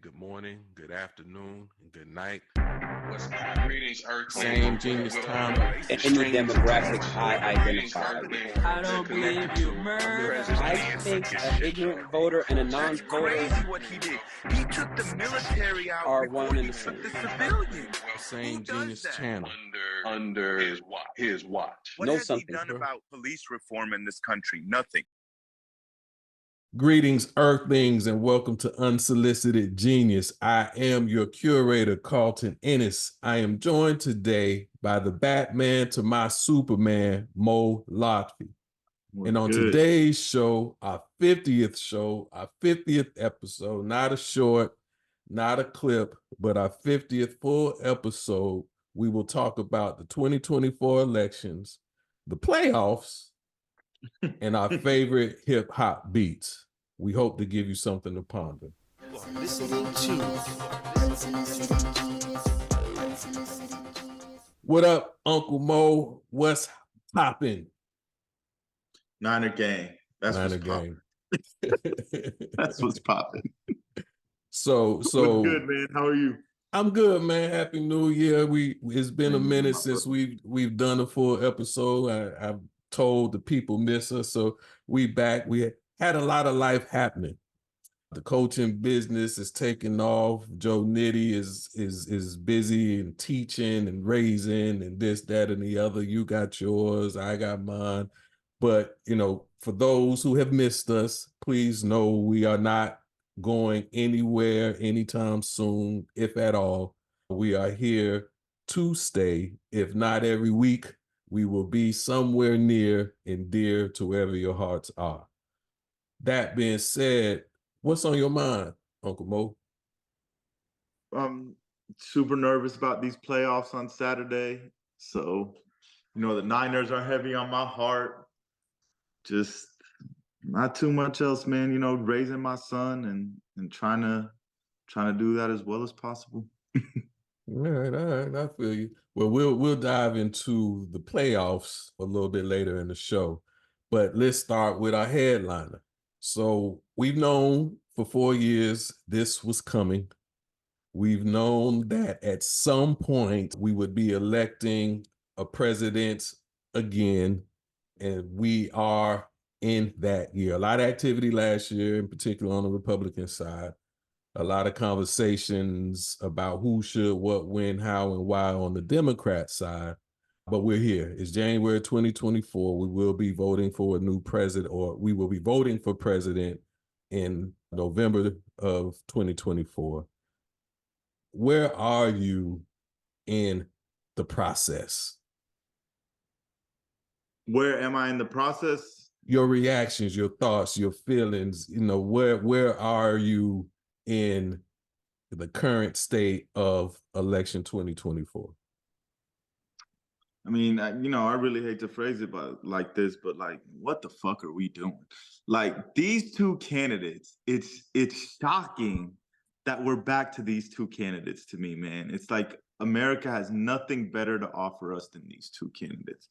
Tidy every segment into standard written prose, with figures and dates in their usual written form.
good morning, good afternoon, and good night. What's greetings, Earth? Same genius time. In the demographic I identify with. I don't believe you murder. I think an ignorant voter and a non-voter What he did. He took the military out are before one and he the took same. the civilians. Same Who does genius that? channel. Under his watch. What Know has something, he done bro. about police reform in this country? Nothing. Greetings, Earthlings, and welcome to Unsolicited Genius. I am your curator, Carlton Ennis. I am joined today by the Batman to my Superman, Mo Lotfi. And on today's show, our 50th episode, not a short, not a clip, but our 50th full episode, we will talk about the 2024 elections, the playoffs, and our favorite hip hop beats. We hope to give you something to ponder. Listening to What up, Uncle Mo? What's popping? Niner gang. That's Niner what's popping. gang. That's what's popping. So What's good, man? How are you? I'm good, man. Happy New Year. It's been a Thank you, minute my since brother. we've done a full episode. I've told the people miss us, so we back. We had a lot of life happening. The coaching business is taking off. Joe Nitty is busy and teaching and raising and this, that, and the other. You got yours, I got mine. But for those who have missed us, please know we are not going anywhere anytime soon, if at all. We are here to stay. If not every week, we will be somewhere near and dear to wherever your hearts are. That being said, what's on your mind, Uncle Mo? Super nervous about these playoffs on Saturday. So, the Niners are heavy on my heart. Just not too much else, man. Raising my son and trying to do that as well as possible. All right, I feel you. Well, we'll dive into the playoffs a little bit later in the show, but let's start with our headliner. So we've known for 4 years this was coming. We've known that at some point we would be electing a president again, and we are in that year. A lot of activity last year, in particular on the Republican side. A lot of conversations about who should, what, when, how, and why on the Democrat side. But we're here. It's January 2024. We will be voting for a new president, or we will be voting for president in November of 2024. Where are you in the process? Where am I in the process? Your reactions, your thoughts, your feelings, where are you in the current state of election 2024? I mean, I really hate to phrase it like this, but what the fuck are we doing? These two candidates, it's shocking that we're back to these two candidates to me, man. It's like America has nothing better to offer us than these two candidates.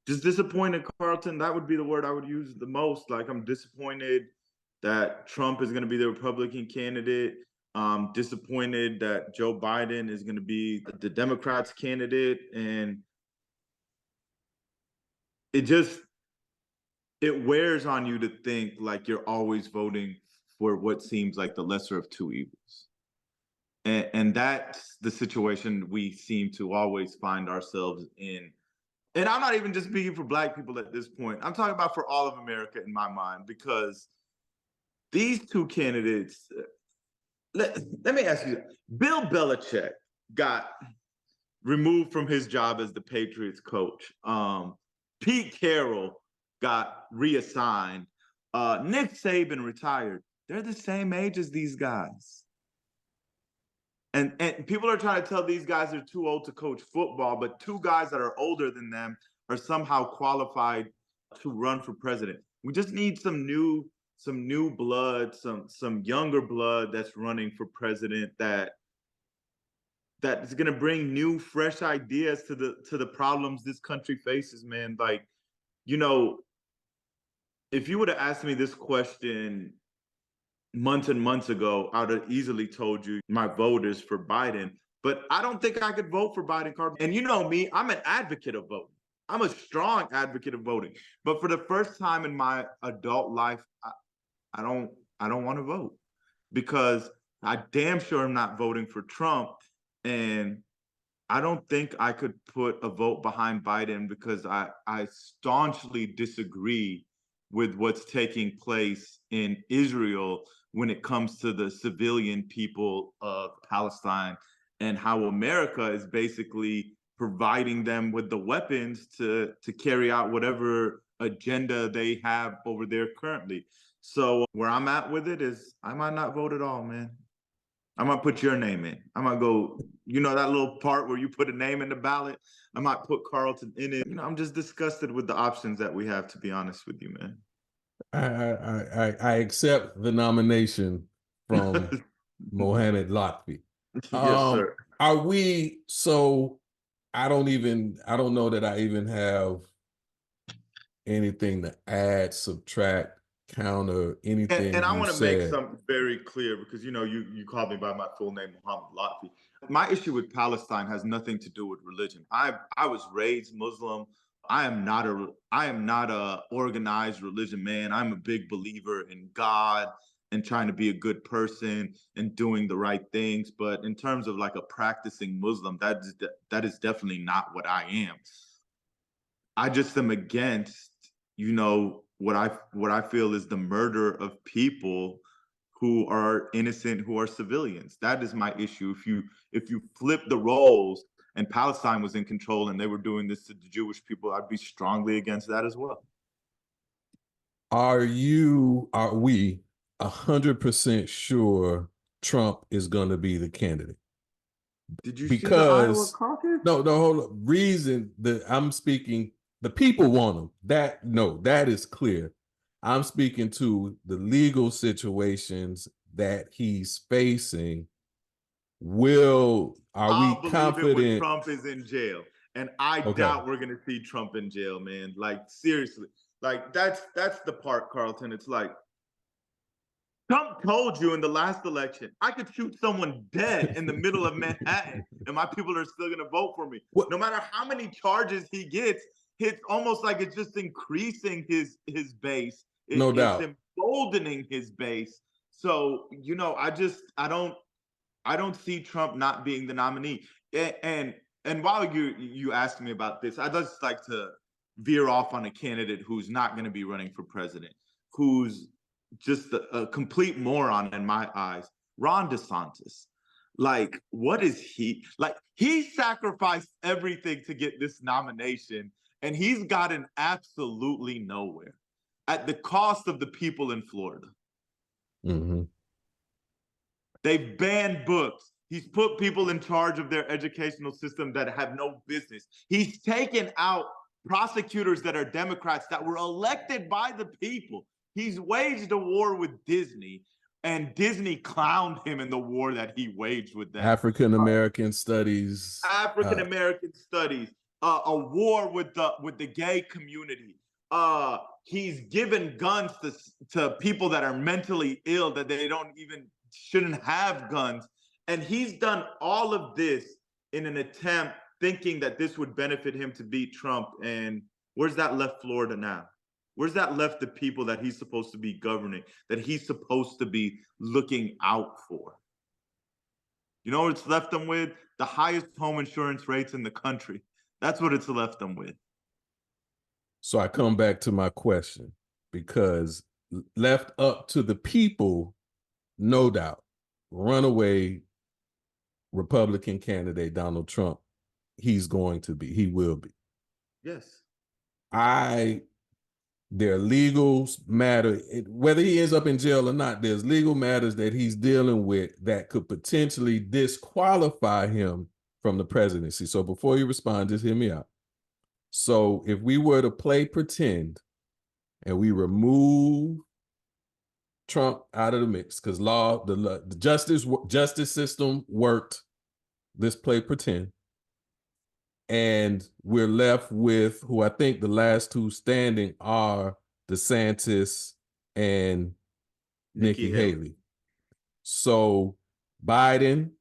Just disappointed, Carlton. That would be the word I would use the most. I'm disappointed that Trump is going to be the Republican candidate. Disappointed that Joe Biden is going to be the Democrats candidate. And it wears on you to think like you're always voting for what seems like the lesser of two evils. And that's the situation we seem to always find ourselves in. And I'm not even just speaking for Black people at this point. I'm talking about for all of America in my mind, because these two candidates, let me ask you, Bill Belichick got removed from his job as the Patriots coach. Pete Carroll got reassigned. Nick Saban retired. They're the same age as these guys. And people are trying to tell these guys they're too old to coach football, but two guys that are older than them are somehow qualified to run for president. We just need some new blood, some younger blood that's running for president that is going to bring new, fresh ideas to the problems this country faces, man. If you would have asked me this question months and months ago, I would have easily told you my vote is for Biden, but I don't think I could vote for Biden, Carl. And you know me, I'm an advocate of voting. I'm a strong advocate of voting. But for the first time in my adult life, I don't want to vote because I damn sure am not voting for Trump. And I don't think I could put a vote behind Biden because I staunchly disagree with what's taking place in Israel when it comes to the civilian people of Palestine and how America is basically providing them with the weapons to carry out whatever agenda they have over there currently. So where I'm at with it is I might not vote at all, man. I might put your name in. I might go, you know, that little part where you put a name in the ballot. I might put Carlton in it. You know, I'm just disgusted with the options that we have, to be honest with you, man. I accept the nomination from Mohammed Lotfi. Yes, sir. Are we so I don't know that I even have anything to add, subtract, counter, anything And I you want to make said. something very clear because you know you called me by my full name, Mohammed Lotfi. My issue with Palestine has nothing to do with religion. I was raised Muslim. I am not a organized religion man. I'm a big believer in God and trying to be a good person and doing the right things. But in terms of like a practicing Muslim, that is definitely not what I am. I just am against, you know, what I feel is the murder of people who are innocent, who are civilians. That is my issue. If you flip the roles and Palestine was in control and they were doing this to the Jewish people, I'd be strongly against that as well. Are we 100% sure Trump is going to be the candidate? Did you see the Iowa Because caucus? no, hold on. Reason that I'm speaking, the people want him. That is clear. I'm speaking to the legal situations that he's facing. Are we I'll believe it when confident? Trump is in jail. And I Okay. doubt we're gonna see Trump in jail, man. Like seriously. Like that's the part, Carlton. It's like Trump told you in the last election, I could shoot someone dead in the middle of Manhattan and my people are still going to vote for me. What? No matter how many charges he gets, it's almost like it's just increasing his base. No doubt. It's emboldening his base. So, you know, I don't see Trump not being the nominee. And while you asked me about this, I'd just like to veer off on a candidate who's not going to be running for president, who's just a complete moron in my eyes, Ron DeSantis. Like, what is he? Like, he sacrificed everything to get this nomination, and he's gotten absolutely nowhere at the cost of the people in Florida. Mm-hmm. They've banned books. He's put people in charge of their educational system that have no business. He's taken out prosecutors that are Democrats that were elected by the people. He's waged a war with Disney, and Disney clowned him in the war that he waged with them. African American studies. African American studies. A war with the gay community. He's given guns to people that are mentally ill that they shouldn't have guns, and he's done all of this in an attempt thinking that this would benefit him to beat Trump. And where's that left Florida now? Where's that left the people that he's supposed to be governing, that he's supposed to be looking out for? You know what it's left them with? The highest home insurance rates in the country. That's what it's left them with. So I come back to my question, because left up to the people, no doubt, runaway Republican candidate Donald Trump, he will be. Yes. Their legals matter. Whether he ends up in jail or not, there's legal matters that he's dealing with that could potentially disqualify him from the presidency. So before you respond, just hear me out. So if we were to play pretend and we remove Trump out of the mix, because the justice system worked, let's play pretend, and we're left with who I think the last two standing are DeSantis and Nikki Haley. So Biden,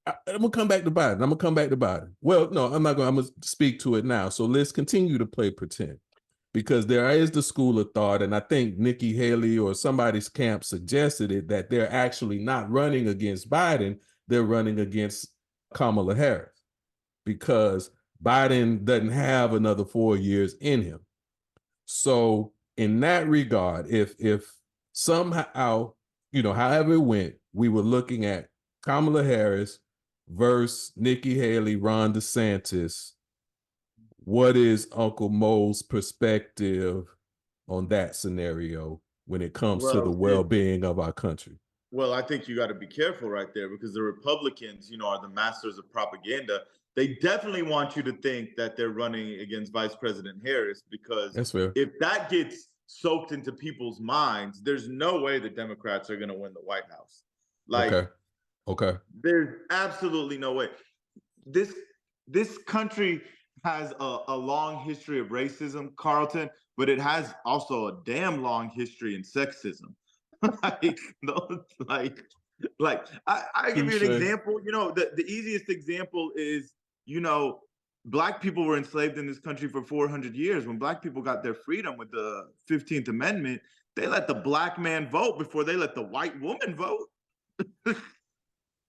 I'm gonna come back to Biden. Well, no, I'm not gonna. I'm gonna speak to it now. So let's continue to play pretend, because there is the school of thought, and I think Nikki Haley or somebody's camp suggested it, that they're actually not running against Biden, they're running against Kamala Harris, because Biden doesn't have another 4 years in him. So in that regard, if somehow, however it went, we were looking at Kamala Harris versus Nikki Haley, Ron DeSantis, what is Uncle Mo's perspective on that scenario when it comes to the well-being of our country? Well, I think you got to be careful right there, because the Republicans, are the masters of propaganda. They definitely want you to think that they're running against Vice President Harris, because That's fair. if that gets soaked into people's minds, there's no way the Democrats are going to win the White House. Okay. There's absolutely no way. This country has a long history of racism, Carlton, but it has also a damn long history in sexism. I give you an example. The easiest example is, Black people were enslaved in this country for 400 years. When Black people got their freedom with the 15th Amendment, they let the Black man vote before they let the white woman vote.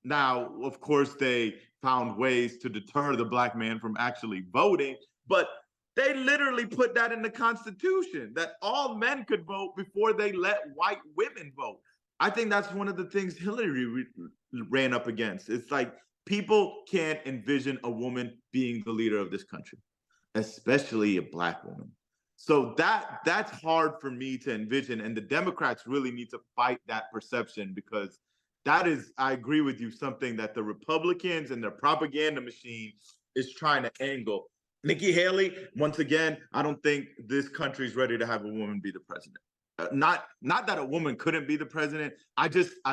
Now, of course, they found ways to deter the Black man from actually voting, but they literally put that in the Constitution, that all men could vote before they let white women vote. I think that's one of the things Hillary ran up against. It's like, people can't envision a woman being the leader of this country, especially a Black woman. So that's hard for me to envision. And the Democrats really need to fight that perception, because that is, I agree with you, something that the Republicans and their propaganda machine is trying to angle. Nikki Haley, once again, I don't think this country is ready to have a woman be the president. Not that a woman couldn't be the president. I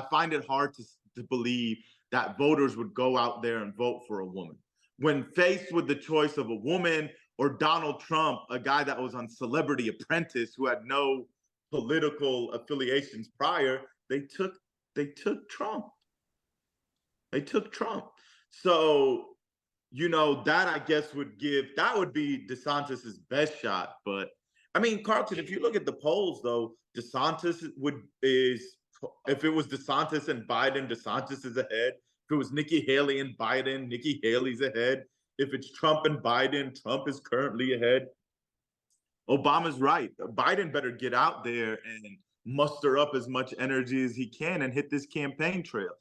find it hard to believe that voters would go out there and vote for a woman. When faced with the choice of a woman or Donald Trump, a guy that was on Celebrity Apprentice, who had no political affiliations prior, they took Trump. They took Trump. So, that I guess would be DeSantis's best shot. But I mean, Carlton, if you look at the polls, though, if it was DeSantis and Biden, DeSantis is ahead. If it was Nikki Haley and Biden, Nikki Haley's ahead. If it's Trump and Biden, Trump is currently ahead. Obama's right. Biden better get out there and muster up as much energy as he can and hit this campaign trail.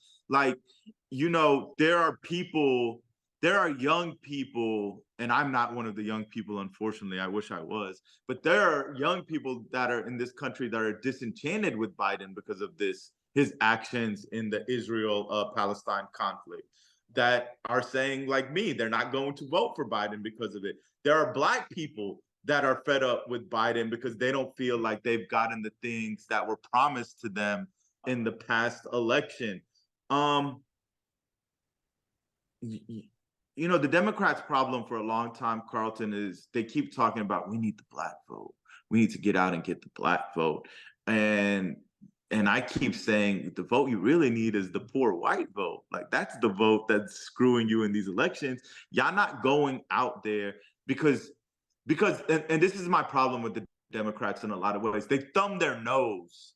There are young people, and I'm not one of the young people, unfortunately. I wish I was. But there are young people that are in this country that are disenchanted with Biden because of his actions in the Israel-Palestine conflict, that are saying, like me, they're not going to vote for Biden because of it. There are Black people that are fed up with Biden because they don't feel like they've gotten the things that were promised to them in the past election. The Democrats' problem for a long time, Carlton, is they keep talking about, we need the Black vote. We need to get out and get the Black vote. And I keep saying, the vote you really need is the poor white vote. Like, that's the vote that's screwing you in these elections. Y'all not going out there because this is my problem with the Democrats in a lot of ways. They thumb their nose.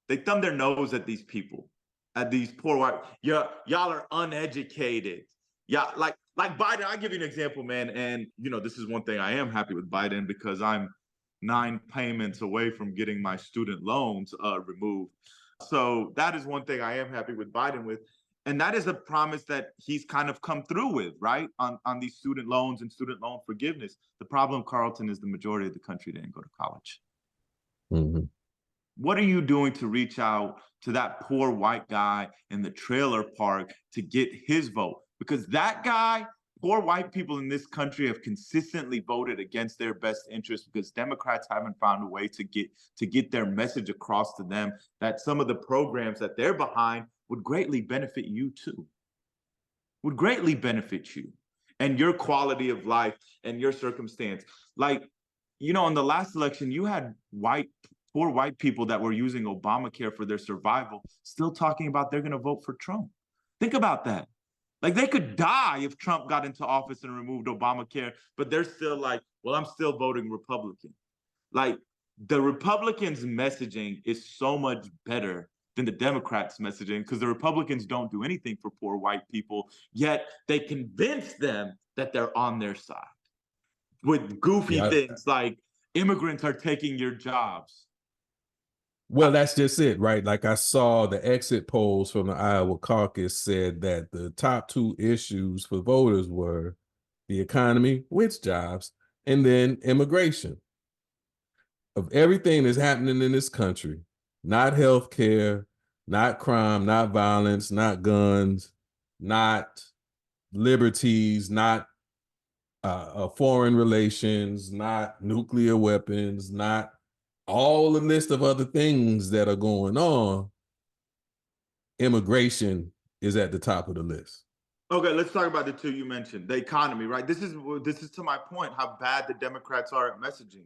They thumb their nose at these people, at these poor white. Y'all are uneducated. Yeah, like Biden. I'll give you an example, man. And this is one thing I am happy with Biden, because I'm 9 payments away from getting my student loans removed. So that is one thing I am happy with Biden with. And that is a promise that he's kind of come through with, right? On these student loans and student loan forgiveness. The problem, Carlton, is the majority of the country didn't go to college. Mm-hmm. What are you doing to reach out to that poor white guy in the trailer park to get his vote? Because that guy, poor white people in this country have consistently voted against their best interest, because Democrats haven't found a way to get their message across to them that some of the programs that they're behind would greatly benefit you too, would greatly benefit you and your quality of life and your circumstance. In the last election, you had white poor white people that were using Obamacare for their survival still talking about they're going to vote for Trump. Think about that. Like they could die if Trump got into office and removed Obamacare, but they're still like, well, I'm still voting Republican. Like the Republicans' messaging is so much better than the Democrats' messaging because the Republicans don't do anything for poor white people, yet they convince them that they're on their side with goofy things like immigrants are taking your jobs. Well, that's just it, right? Like I saw the exit polls from the Iowa caucus said that the top two issues for voters were the economy, which jobs, and then immigration. Of everything that's happening in this country, not health care, not crime, not violence, not guns, not liberties, not foreign relations, not nuclear weapons, not all the list of other things that are going on, immigration is at the top of the list. Okay, let's talk about the two you mentioned. The economy, right? This is to my point, how bad the Democrats are at messaging.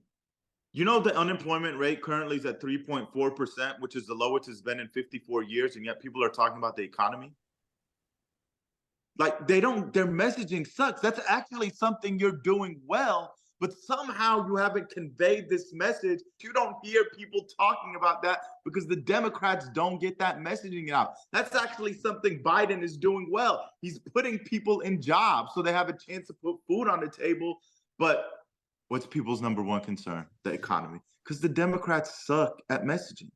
You know, the unemployment rate currently is at 3.4%, which is the lowest it's been in 54 years, and yet people are talking about the economy. Like their messaging sucks. That's actually something you're doing well, but somehow you haven't conveyed this message. You don't hear people talking about that because the Democrats don't get that messaging out. That's actually something Biden is doing well. He's putting people in jobs so they have a chance to put food on the table. But what's people's number one concern? The economy. Because the Democrats suck at messaging.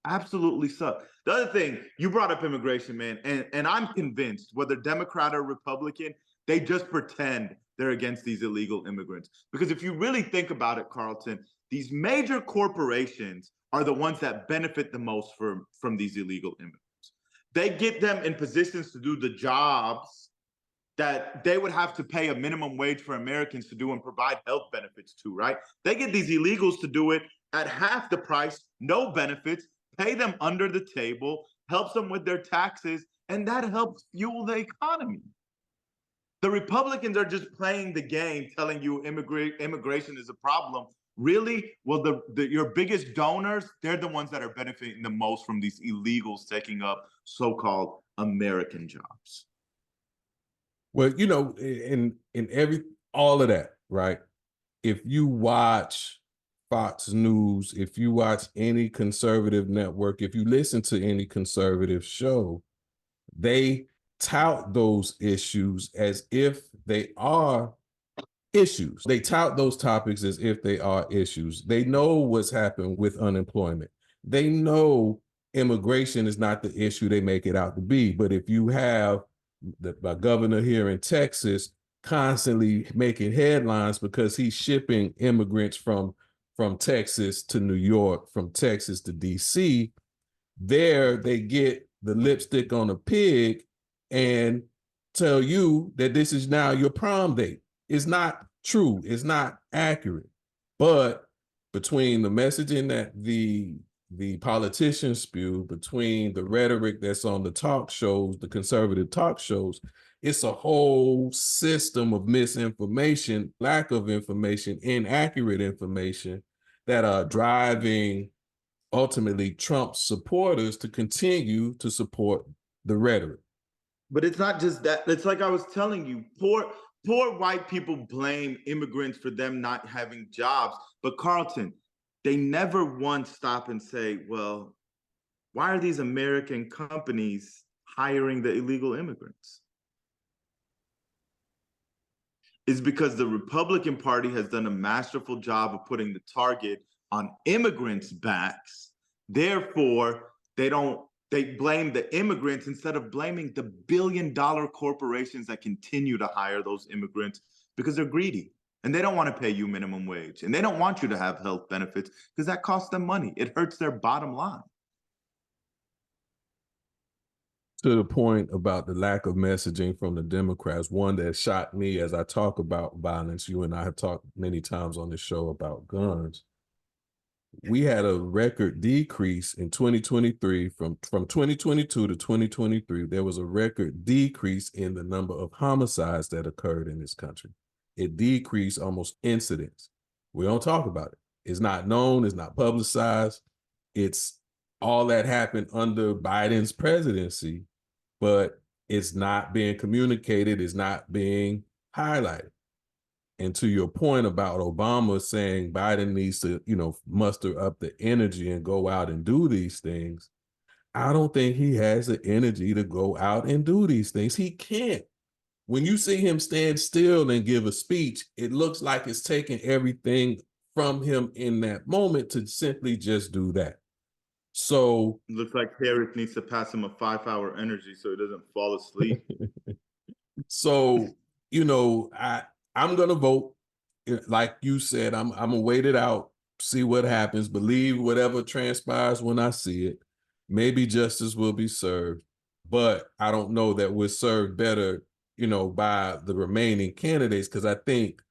Absolutely suck. The other thing, you brought up immigration, man, and I'm convinced whether Democrat or Republican, they just pretend they're against these illegal immigrants. Because if you really think about it, Carlton, these major corporations are the ones that benefit the most from these illegal immigrants. They get them in positions to do the jobs that they would have to pay a minimum wage for Americans to do and provide health benefits to, right? They get these illegals to do it at half the price, no benefits, pay them under the table, helps them with their taxes, and that helps fuel the economy. The Republicans are just playing the game, telling you immigration is a problem. Really? Well, your biggest donors, they're the ones that are benefiting the most from these illegals taking up so-called American jobs. Well, you know, in all of that, right? If you watch Fox News, if you watch any conservative network, if you listen to any conservative show, they tout those issues as if they are issues. They tout those topics as if they are issues. They know what's happened with unemployment. They know immigration is not the issue they make it out to be. But if you have the governor here in Texas constantly making headlines because he's shipping immigrants from Texas to New York, from Texas to DC, there they get the lipstick on a pig and tell you that this is now your prom date. It's not true. It's not accurate. But between the messaging that the politicians spew, between the rhetoric that's on the talk shows, the conservative talk shows, it's a whole system of misinformation, lack of information, inaccurate information that are driving ultimately Trump supporters to continue to support the rhetoric. But it's not just that. It's like I was telling you, poor white people blame immigrants for them not having jobs. But Carlton, they never once stop and say, well, why are these American companies hiring the illegal immigrants? It's because the Republican Party has done a masterful job of putting the target on immigrants' backs. Therefore, they blame the immigrants instead of blaming the billion-dollar corporations that continue to hire those immigrants because they're greedy and they don't want to pay you minimum wage and they don't want you to have health benefits because that costs them money. It hurts their bottom line. To the point about the lack of messaging from the Democrats, one that shocked me as I talk about violence, you and I have talked many times on this show about guns. We had a record decrease in 2023 from 2022 to 2023. There was a record decrease in the number of homicides that occurred in this country. It decreased almost incidents. We don't talk about it. It's not known. It's not publicized. it's all that happened under Biden's presidency, but it's not being communicated, it's not being highlighted. And to your point about Obama saying Biden needs to, muster up the energy and go out and do these things, I don't think he has the energy to go out and do these things. He can't. When you see him stand still and give a speech, it looks like it's taking everything from him in that moment to simply just do that. So Looks like Harris needs to pass him a 5-hour energy so he doesn't fall asleep. So, I'm gonna vote. Like you said, I'm gonna wait it out, see what happens, believe whatever transpires when I see it. Maybe justice will be served, but I don't know that we're served better, by the remaining candidates, because I think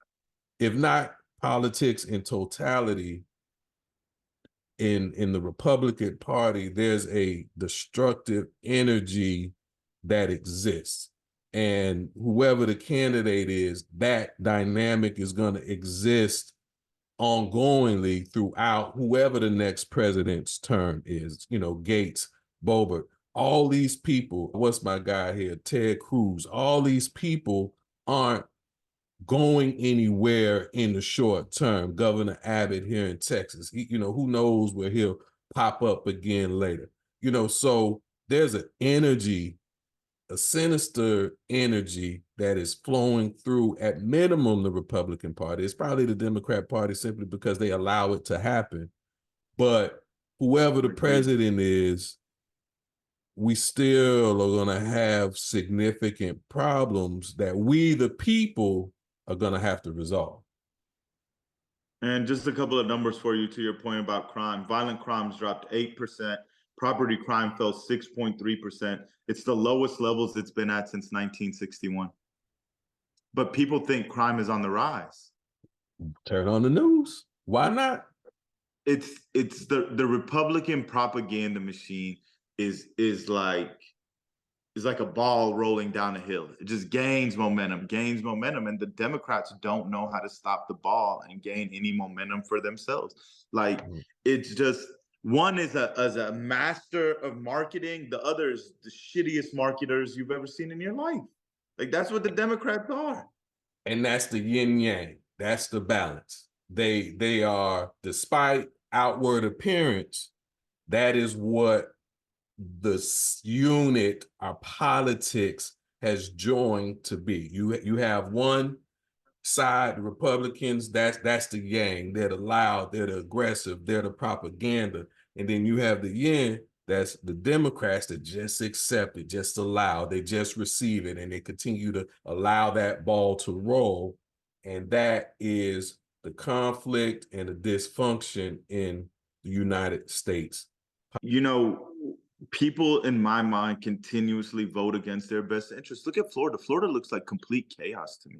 if not politics in totality, in the Republican Party, there's a destructive energy that exists. And whoever the candidate is, that dynamic is going to exist ongoingly throughout whoever the next president's term is. Gates, Boebert, all these people, what's my guy here, Ted Cruz, all these people aren't going anywhere in the short term. Governor Abbott here in Texas, who knows where he'll pop up again later. So there's an energy, a sinister energy that is flowing through, at minimum, the Republican Party. It's probably the Democrat Party simply because they allow it to happen. But whoever the president is, we still are going to have significant problems that we, the people, are going to have to resolve. And just a couple of numbers for you to your point about crime. Violent crimes dropped 8%. Property crime fell 6.3%. It's the lowest levels it's been at since 1961. But people think crime is on the rise. Turn on the news. Why not? It's the Republican propaganda machine is like a ball rolling down a hill. It just gains momentum, and the Democrats don't know how to stop the ball and gain any momentum for themselves. Like, it's just, one is a master of marketing, the other is the shittiest marketers you've ever seen in your life. Like, that's what the Democrats are. And that's the yin yang. That's the balance. They are, despite outward appearance, that is what the unit, our politics, has joined to be. You have one side, the Republicans, that's the yang. They're the loud, they're the aggressive, they're the propaganda. And then you have the yin, that's the Democrats that just accept it, just allow, they just receive it, and they continue to allow that ball to roll. And that is the conflict and the dysfunction in the United States. People in my mind continuously vote against their best interests. Look at Florida. Florida looks like complete chaos to me.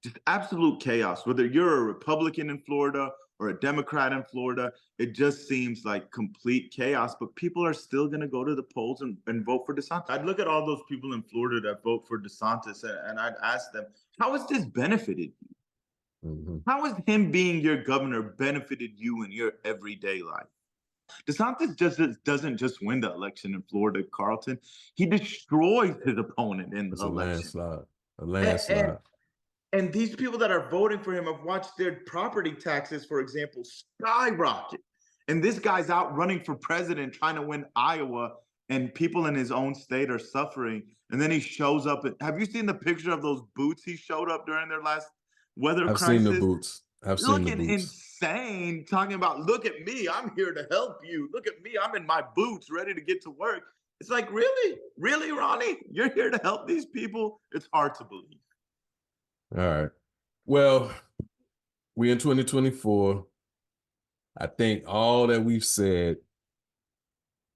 Just absolute chaos. Whether you're a Republican in Florida or a Democrat in Florida, it just seems like complete chaos. But people are still going to go to the polls and vote for DeSantis. I'd look at all those people in Florida that vote for DeSantis and I'd ask them, how has this benefited you? Mm-hmm. How has him being your governor benefited you in your everyday life? DeSantis doesn't just win the election in Florida, Carlton. He destroys his opponent in the election. A landslide. And these people that are voting for him have watched their property taxes, for example, skyrocket. And this guy's out running for president, trying to win Iowa, and people in his own state are suffering. And then he shows up. Have you seen the picture of those boots he showed up during their last weather crisis? I've seen the boots. Looking insane, talking about, look at me, I'm here to help you. Look at me, I'm in my boots, ready to get to work. It's like, really? Really, Ronnie? You're here to help these people? It's hard to believe. All right. Well, we're in 2024. I think all that we've said,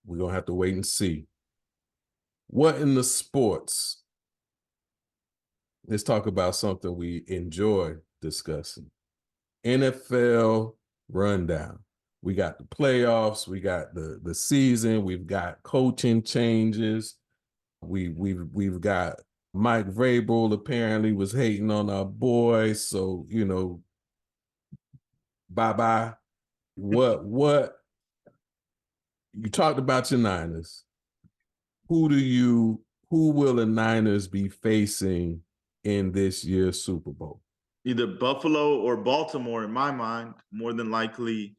we're going to have to wait and see. What in the sports? Let's talk about something we enjoy discussing. NFL rundown. We got the playoffs, we got the season, we've got coaching changes. We've got Mike Vrabel apparently was hating on our boys, so bye-bye. What you talked about your Niners. Who will the Niners be facing in this year's Super Bowl? Either Buffalo or Baltimore, in my mind, more than likely.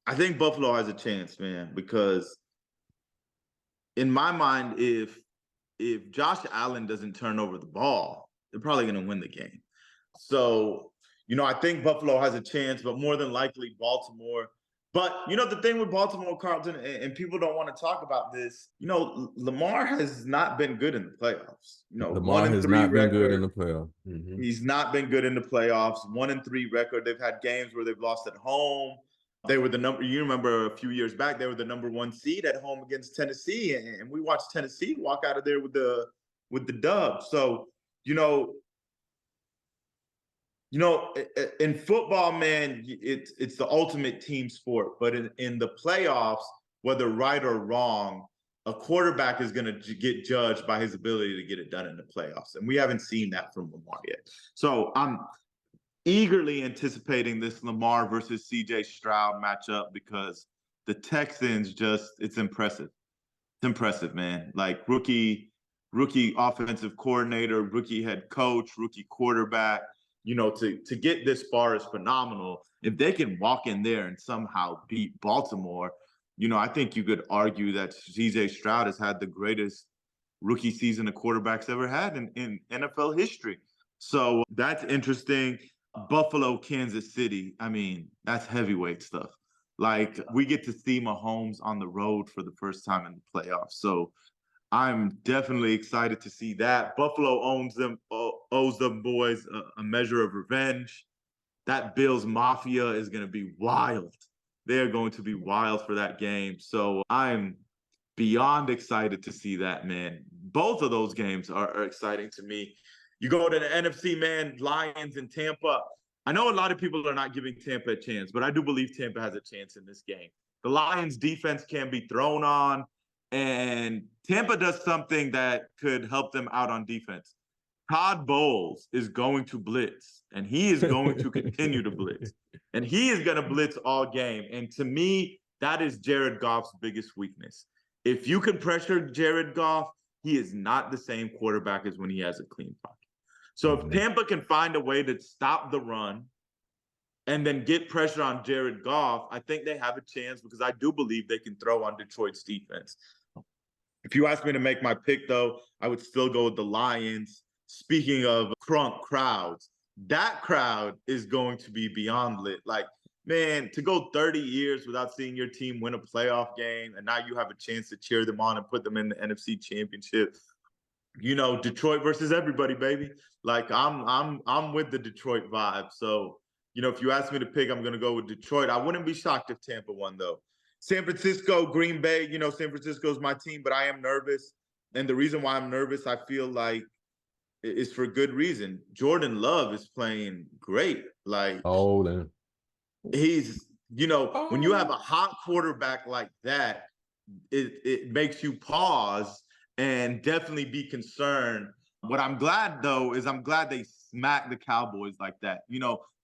I think Buffalo has a chance, man, because in my mind, if Josh Allen doesn't turn over the ball, they're probably going to win the game. So, I think Buffalo has a chance, but more than likely Baltimore. But, the thing with Baltimore, Carlton, and people don't want to talk about this, Lamar has not been good in the playoffs. Lamar has 1-3 not been good record. in the playoffs. Mm-hmm. He's not been good in the playoffs. 1-3 record. They've had games where they've lost at home. They were you remember a few years back, they were the number 1 seed at home against Tennessee. And we watched Tennessee walk out of there with the dub. So, in football, man, it's the ultimate team sport. But in the playoffs, whether right or wrong, a quarterback is going to get judged by his ability to get it done in the playoffs. And we haven't seen that from Lamar yet. So I'm eagerly anticipating this Lamar versus CJ Stroud matchup because the Texans it's impressive. It's impressive, man. Like rookie offensive coordinator, rookie head coach, rookie quarterback, to get this far is phenomenal. If they can walk in there and somehow beat Baltimore, I think you could argue that CJ Stroud has had the greatest rookie season a quarterback's ever had in NFL history. So that's interesting. Buffalo, Kansas City. I mean, that's heavyweight stuff. Like, we get to see Mahomes on the road for the first time in the playoffs. So I'm definitely excited to see that. Buffalo owes them boys a measure of revenge. That Bills Mafia is going to be wild. They're going to be wild for that game. So I'm beyond excited to see that, man. Both of those games are exciting to me. You go to the NFC, man, Lions and Tampa. I know a lot of people are not giving Tampa a chance, but I do believe Tampa has a chance in this game. The Lions defense can be thrown on, and Tampa does something that could help them out on defense. Todd Bowles is going to blitz, and he is going to continue to blitz. And he is going to blitz all game. And to me, that is Jared Goff's biggest weakness. If you can pressure Jared Goff, he is not the same quarterback as when he has a clean pocket. So if Tampa can find a way to stop the run and then get pressure on Jared Goff, I think they have a chance because I do believe they can throw on Detroit's defense. If you ask me to make my pick, though, I would still go with the Lions. Speaking of crunk crowds, that crowd is going to be beyond lit. Like, man, to go 30 years without seeing your team win a playoff game, and now you have a chance to cheer them on and put them in the NFC Championship. Detroit versus everybody, baby. Like, I'm with the Detroit vibe. So, if you ask me to pick, I'm going to go with Detroit. I wouldn't be shocked if Tampa won, though. San Francisco, Green Bay, San Francisco is my team, but I am nervous. And the reason why I'm nervous, I feel like, is for good reason. Jordan Love is playing great. Like, he's, when you have a hot quarterback like that, it makes you pause and definitely be concerned. What I'm glad, though, is I'm glad they smacked the Cowboys like that.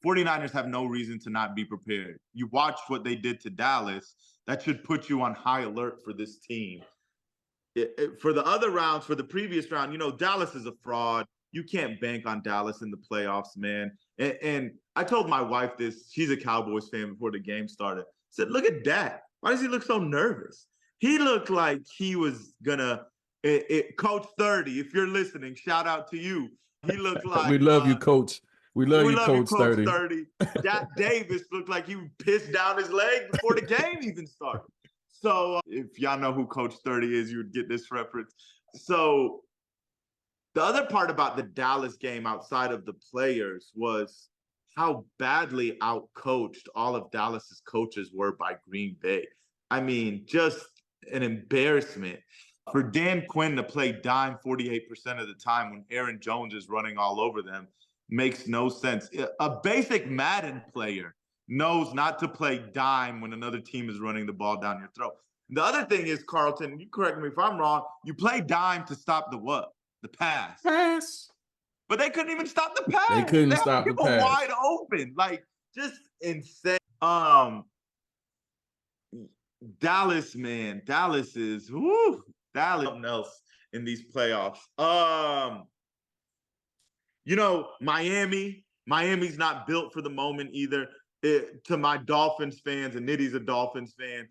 49ers have no reason to not be prepared. You watched what they did to Dallas. That should put you on high alert for this team. For the other rounds, for the previous round, Dallas is a fraud. You can't bank on Dallas in the playoffs, man. And I told my wife this. She's a Cowboys fan before the game started. I said, look at Dak. Why does he look so nervous? He looked like he was going to Coach 30, if you're listening, shout out to you. He looked like we love you, Coach. We love you, Coach 30. Dak Davis looked like he pissed down his leg before the game even started. So if y'all know who Coach 30 is, you would get this reference. So the other part about the Dallas game outside of the players was how badly outcoached all of Dallas's coaches were by Green Bay. I mean, just an embarrassment. For Dan Quinn to play dime 48% of the time when Aaron Jones is running all over them makes no sense. A basic Madden player knows not to play dime when another team is running the ball down your throat. The other thing is, Carlton, you correct me if I'm wrong, you play dime to stop the what? The pass. But they couldn't even stop the pass. They couldn't stop the pass. Wide open. Like, just insane. Dallas, man. Dallas is Dallas something else in these playoffs. Miami's not built for the moment either. To my Dolphins fans, and Nitty's a Dolphins fan.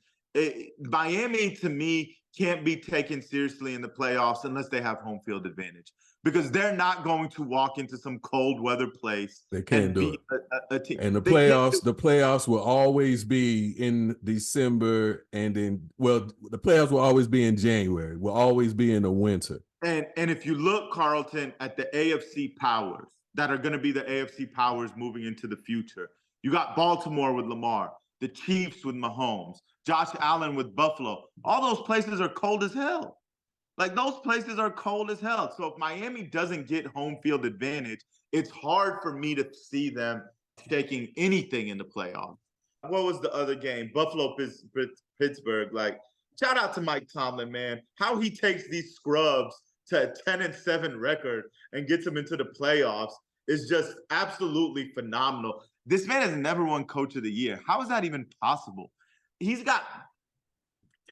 Miami, to me, can't be taken seriously in the playoffs unless they have home field advantage, because they're not going to walk into some cold weather place They can't and do beat it. a team. And the They can't playoffs, the playoffs will always be in December, and then the playoffs will always be in January. Will always be in the winter. And if you look, Carlton, at the AFC powers that are going to be the AFC powers moving into the future, you got Baltimore with Lamar, the Chiefs with Mahomes, Josh Allen with Buffalo. All those places are cold as hell. Like, those places are cold as hell. So if Miami doesn't get home field advantage, it's hard for me to see them taking anything in the playoffs. What was the other game? Buffalo, Pittsburgh. Like, shout out to Mike Tomlin, man. How he takes these scrubs to a 10-7 record and gets them into the playoffs is just absolutely phenomenal. This man has never won Coach of the Year. How is that even possible? He's got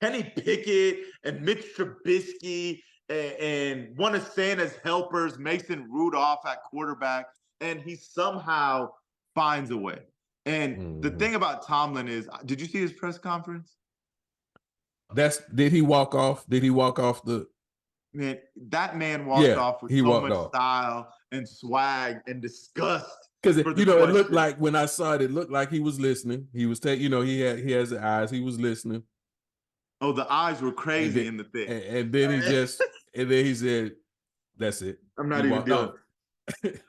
Kenny Pickett and Mitch Trubisky and one of Santa's helpers, Mason Rudolph, at quarterback, and he somehow finds a way. And the thing about Tomlin is, did you see his press conference? Did he walk off? Did he walk off the? Man, that man walked off with so much style and swag and disgust. Because it looked like, when I saw it looked like he was listening. He was taking, he has the eyes. He was listening. Oh, the eyes were crazy in the thing. And then he said, "That's it. I'm not even dealing."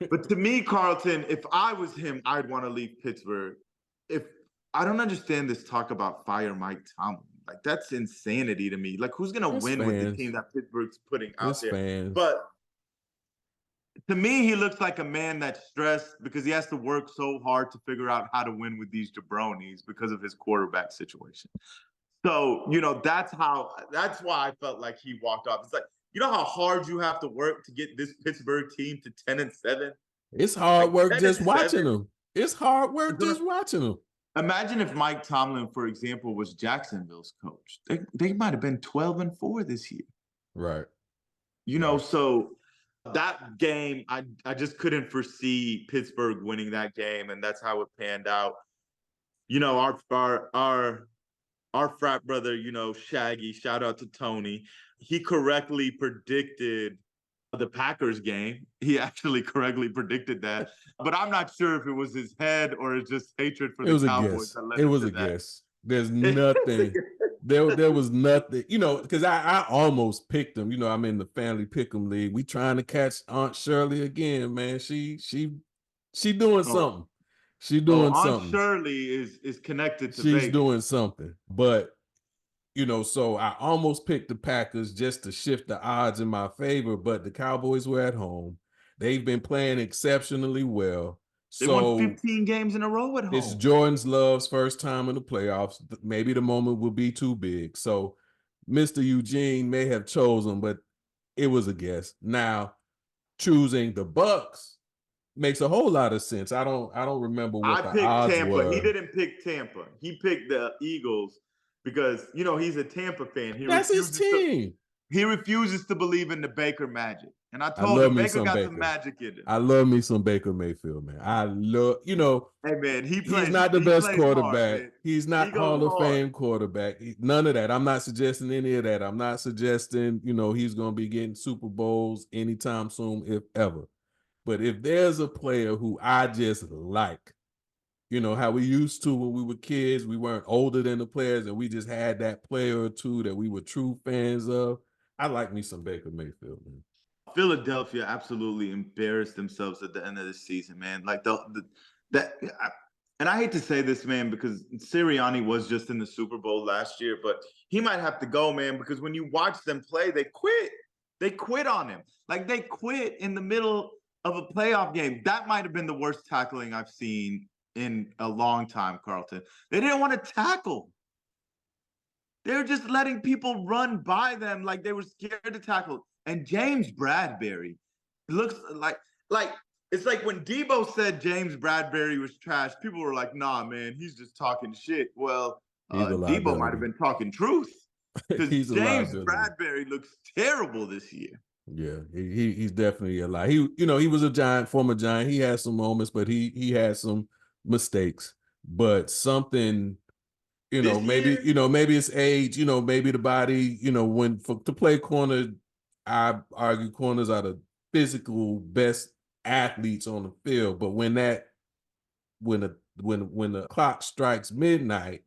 But to me, Carlton, if I was him, I'd want to leave Pittsburgh. I don't understand this talk about fire Mike Tomlin. Like, that's insanity to me. Like, who's gonna win with the team that Pittsburgh's putting out there? Fans. But to me, he looks like a man that's stressed because he has to work so hard to figure out how to win with these jabronis because of his quarterback situation. So, that's why I felt like he walked off. It's like, you know how hard you have to work to get this Pittsburgh team to 10-7? It's hard work just watching them. It's hard work just watching them. Imagine if Mike Tomlin, for example, was Jacksonville's coach. They might have been 12-4 this year. Right. So that game, I just couldn't foresee Pittsburgh winning that game, and that's how it panned out. Our frat brother, Shaggy, shout out to Tony. He correctly predicted the Packers game. He actually correctly predicted that. But I'm not sure if it was his head or it's just hatred for the Cowboys. It was a guess. There's nothing. There was nothing, because I almost picked him. I'm in the family pick'em league. We trying to catch Aunt Shirley again, man. She doing something. She's doing something. Aunt Shirley is connected to She's doing something. But, so I almost picked the Packers just to shift the odds in my favor, but the Cowboys were at home. They've been playing exceptionally well. They won 15 games in a row at home. It's Jordan's Love's first time in the playoffs. Maybe the moment will be too big. So Mr. Eugene may have chosen, but it was a guess. Now, choosing the Bucks makes a whole lot of sense. I don't remember what the odds Tampa. were. He didn't pick Tampa. He picked the Eagles because, he's a Tampa fan. That's his team. He refuses to believe in the Baker magic. And I told him Baker got some magic in him. I love me some Baker Mayfield, man. I love, hey, man, he's not the best quarterback. Hard, he's not Hall of Fame quarterback. None of that. I'm not suggesting any of that. I'm not suggesting, he's going to be getting Super Bowls anytime soon, if ever. But if there's a player who I just like, how we used to when we were kids, we weren't older than the players and we just had that player or two that we were true fans of. I like me some Baker Mayfield, man. Philadelphia absolutely embarrassed themselves at the end of the season, man. Like and I hate to say this, man, because Sirianni was just in the Super Bowl last year, but he might have to go, man, because when you watch them play, they quit. They quit on him. Like, they quit in the middle of a playoff game. That might have been the worst tackling I've seen in a long time, Carlton. They didn't want to tackle. They were just letting people run by them like they were scared to tackle. And James Bradbury looks like it's like when Debo said James Bradbury was trash, people were like, nah, man, he's just talking shit. Well, He's a Debo might have liability. been talking truth because He's a James liability. Bradbury looks terrible this year. Yeah, he's definitely a lie. He was a Giant, former Giant. He had some moments, but he had some mistakes. But something, This maybe year? maybe it's age. Maybe the body. To play corner, I argue corners are the physical best athletes on the field. But when the clock strikes midnight,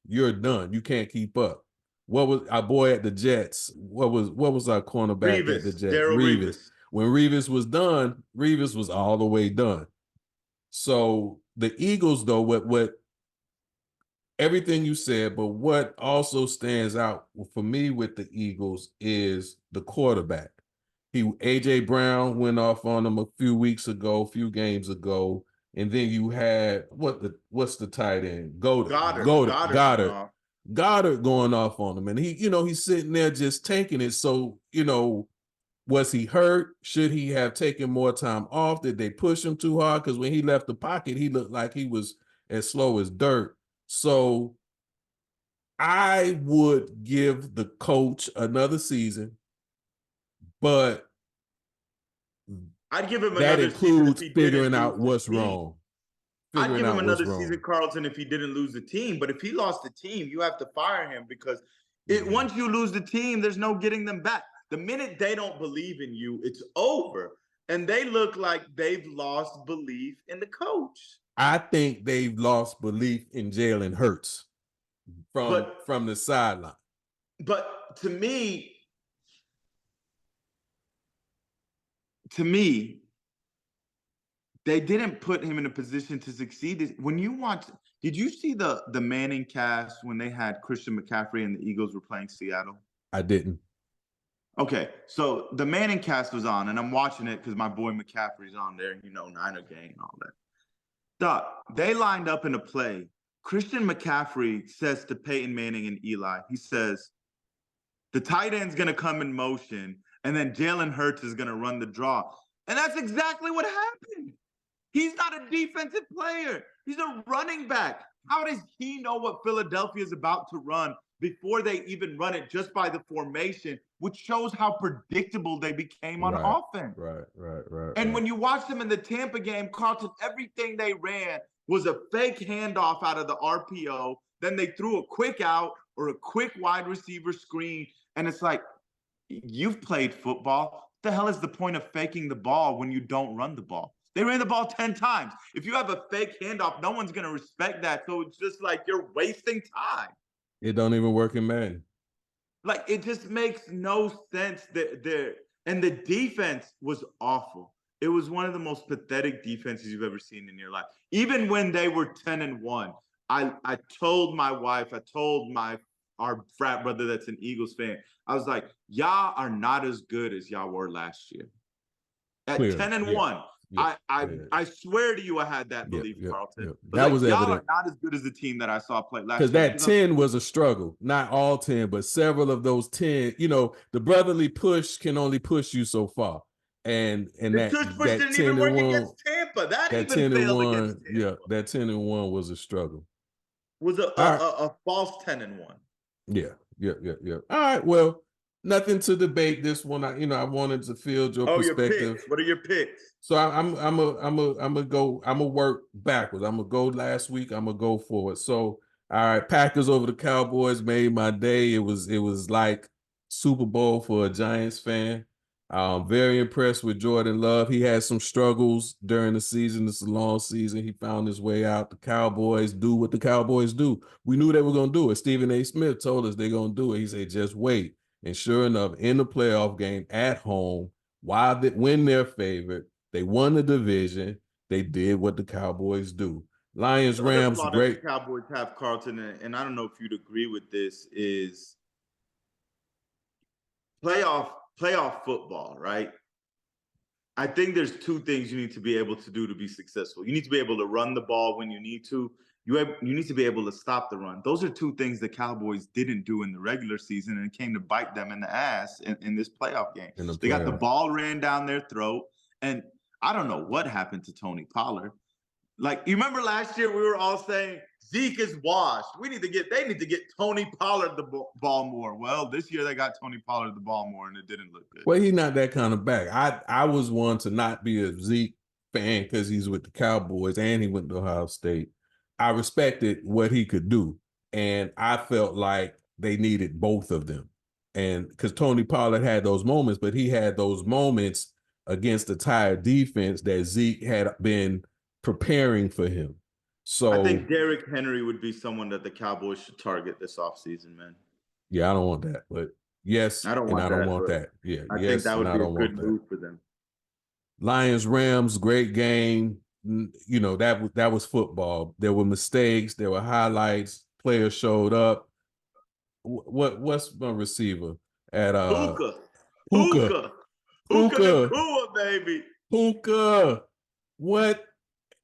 you're done. You can't keep up. What was our boy at the Jets? What was our cornerback at the Revis, Jets? Darrell Revis. When Revis was done, Revis was all the way done. So the Eagles, though, what everything you said, but what also stands out for me with the Eagles is the quarterback. AJ Brown went off on them a few games ago, and then you had what's the tight end? Goddard. Goddard going off on him, and he's sitting there just taking it. So was he hurt? Should he have taken more time off? Did they push him too hard? Because when he left the pocket, he looked like he was as slow as dirt. So I would give the coach another season, but I'd give him that another season includes if he figuring didn't out lose what's the team. wrong. I'd give him another season, Carlton, if he didn't lose the team. But if he lost the team, you have to fire him because once you lose the team, there's no getting them back. The minute they don't believe in you, it's over. And they look like they've lost belief in the coach. I think they've lost belief in Jalen Hurts from the sideline. But to me, they didn't put him in a position to succeed. When you watch, did you see the Manning cast when they had Christian McCaffrey and the Eagles were playing Seattle? I didn't. Okay, so the Manning cast was on, and I'm watching it because my boy McCaffrey's on there, Niner gang and all that. They lined up in a play. Christian McCaffrey says to Peyton Manning and Eli, he says, the tight end's going to come in motion, and then Jalen Hurts is going to run the draw. And that's exactly what happened. He's not a defensive player. He's a running back. How does he know what Philadelphia is about to run before they even run it just by the formation, which shows how predictable they became on offense? Right. And when you watch them in the Tampa game, Carlton, everything they ran was a fake handoff out of the RPO. Then they threw a quick out or a quick wide receiver screen. And it's like, you've played football. What the hell is the point of faking the ball when you don't run the ball? They ran the ball 10 times. If you have a fake handoff, no one's going to respect that. So it's just like you're wasting time. It don't even work in Madden. Like, it just makes no sense and the defense was awful. It was one of the most pathetic defenses you've ever seen in your life. Even when they were 10-1, I told my wife, I told our frat brother that's an Eagles fan, I was like, y'all are not as good as y'all were last year. At 10-1, I swear to you, I had that belief, Carlton. That was y'all evident. are not as good as the team that I saw play last year. Because that 10 was a struggle. Not all 10, but several of those 10. The brotherly push can only push you so far. And that push didn't even work against Tampa. That even failed against Tampa. Yeah, that 10-1 was a struggle. Was a false 10-1. Yeah. All right, well, nothing to debate this one. I wanted to field your perspective. Your picks. What are your picks? So I'm gonna work backwards. I'm gonna go last week. I'm gonna go forward. So all right, Packers over the Cowboys made my day. It was like Super Bowl for a Giants fan. Very impressed with Jordan Love. He had some struggles during the season. It's a long season. He found his way out. The Cowboys do what the Cowboys do. We knew they were going to do it. Stephen A. Smith told us they're going to do it. He said, just wait. And sure enough, in the playoff game at home, when they're favored, they won the division. They did what the Cowboys do. Lions, Rams, great. The Cowboys have, Carlton, and I don't know if you'd agree with this, is playoff football, right? I think there's two things you need to be able to do to be successful. You need to be able to run the ball when you need to. You need to be able to stop the run. Those are two things the Cowboys didn't do in the regular season, and it came to bite them in the ass in this playoff game. They got the ball ran down their throat, and I don't know what happened to Tony Pollard. Like, you remember last year we were all saying Zeke is washed. They need to get Tony Pollard the ball more. Well, this year they got Tony Pollard the ball more, and it didn't look good. Well, he's not that kind of back. I was one to not be a Zeke fan because he's with the Cowboys and he went to Ohio State. I respected what he could do, and I felt like they needed both of them. And because Tony Pollard had those moments, but he had those moments against the tired defense that Zeke had been preparing for him. So I think Derrick Henry would be someone that the Cowboys should target this offseason, man. yeah, I don't want that, but yes, I don't and want I don't that, want but that. Yeah, I yes, think that would and I be a don't good want that. move for them. Lions Rams, great game. You know, that was football. There were mistakes, there were highlights, players showed up. What's my receiver at Puka Puka Nacua, baby. Puka. What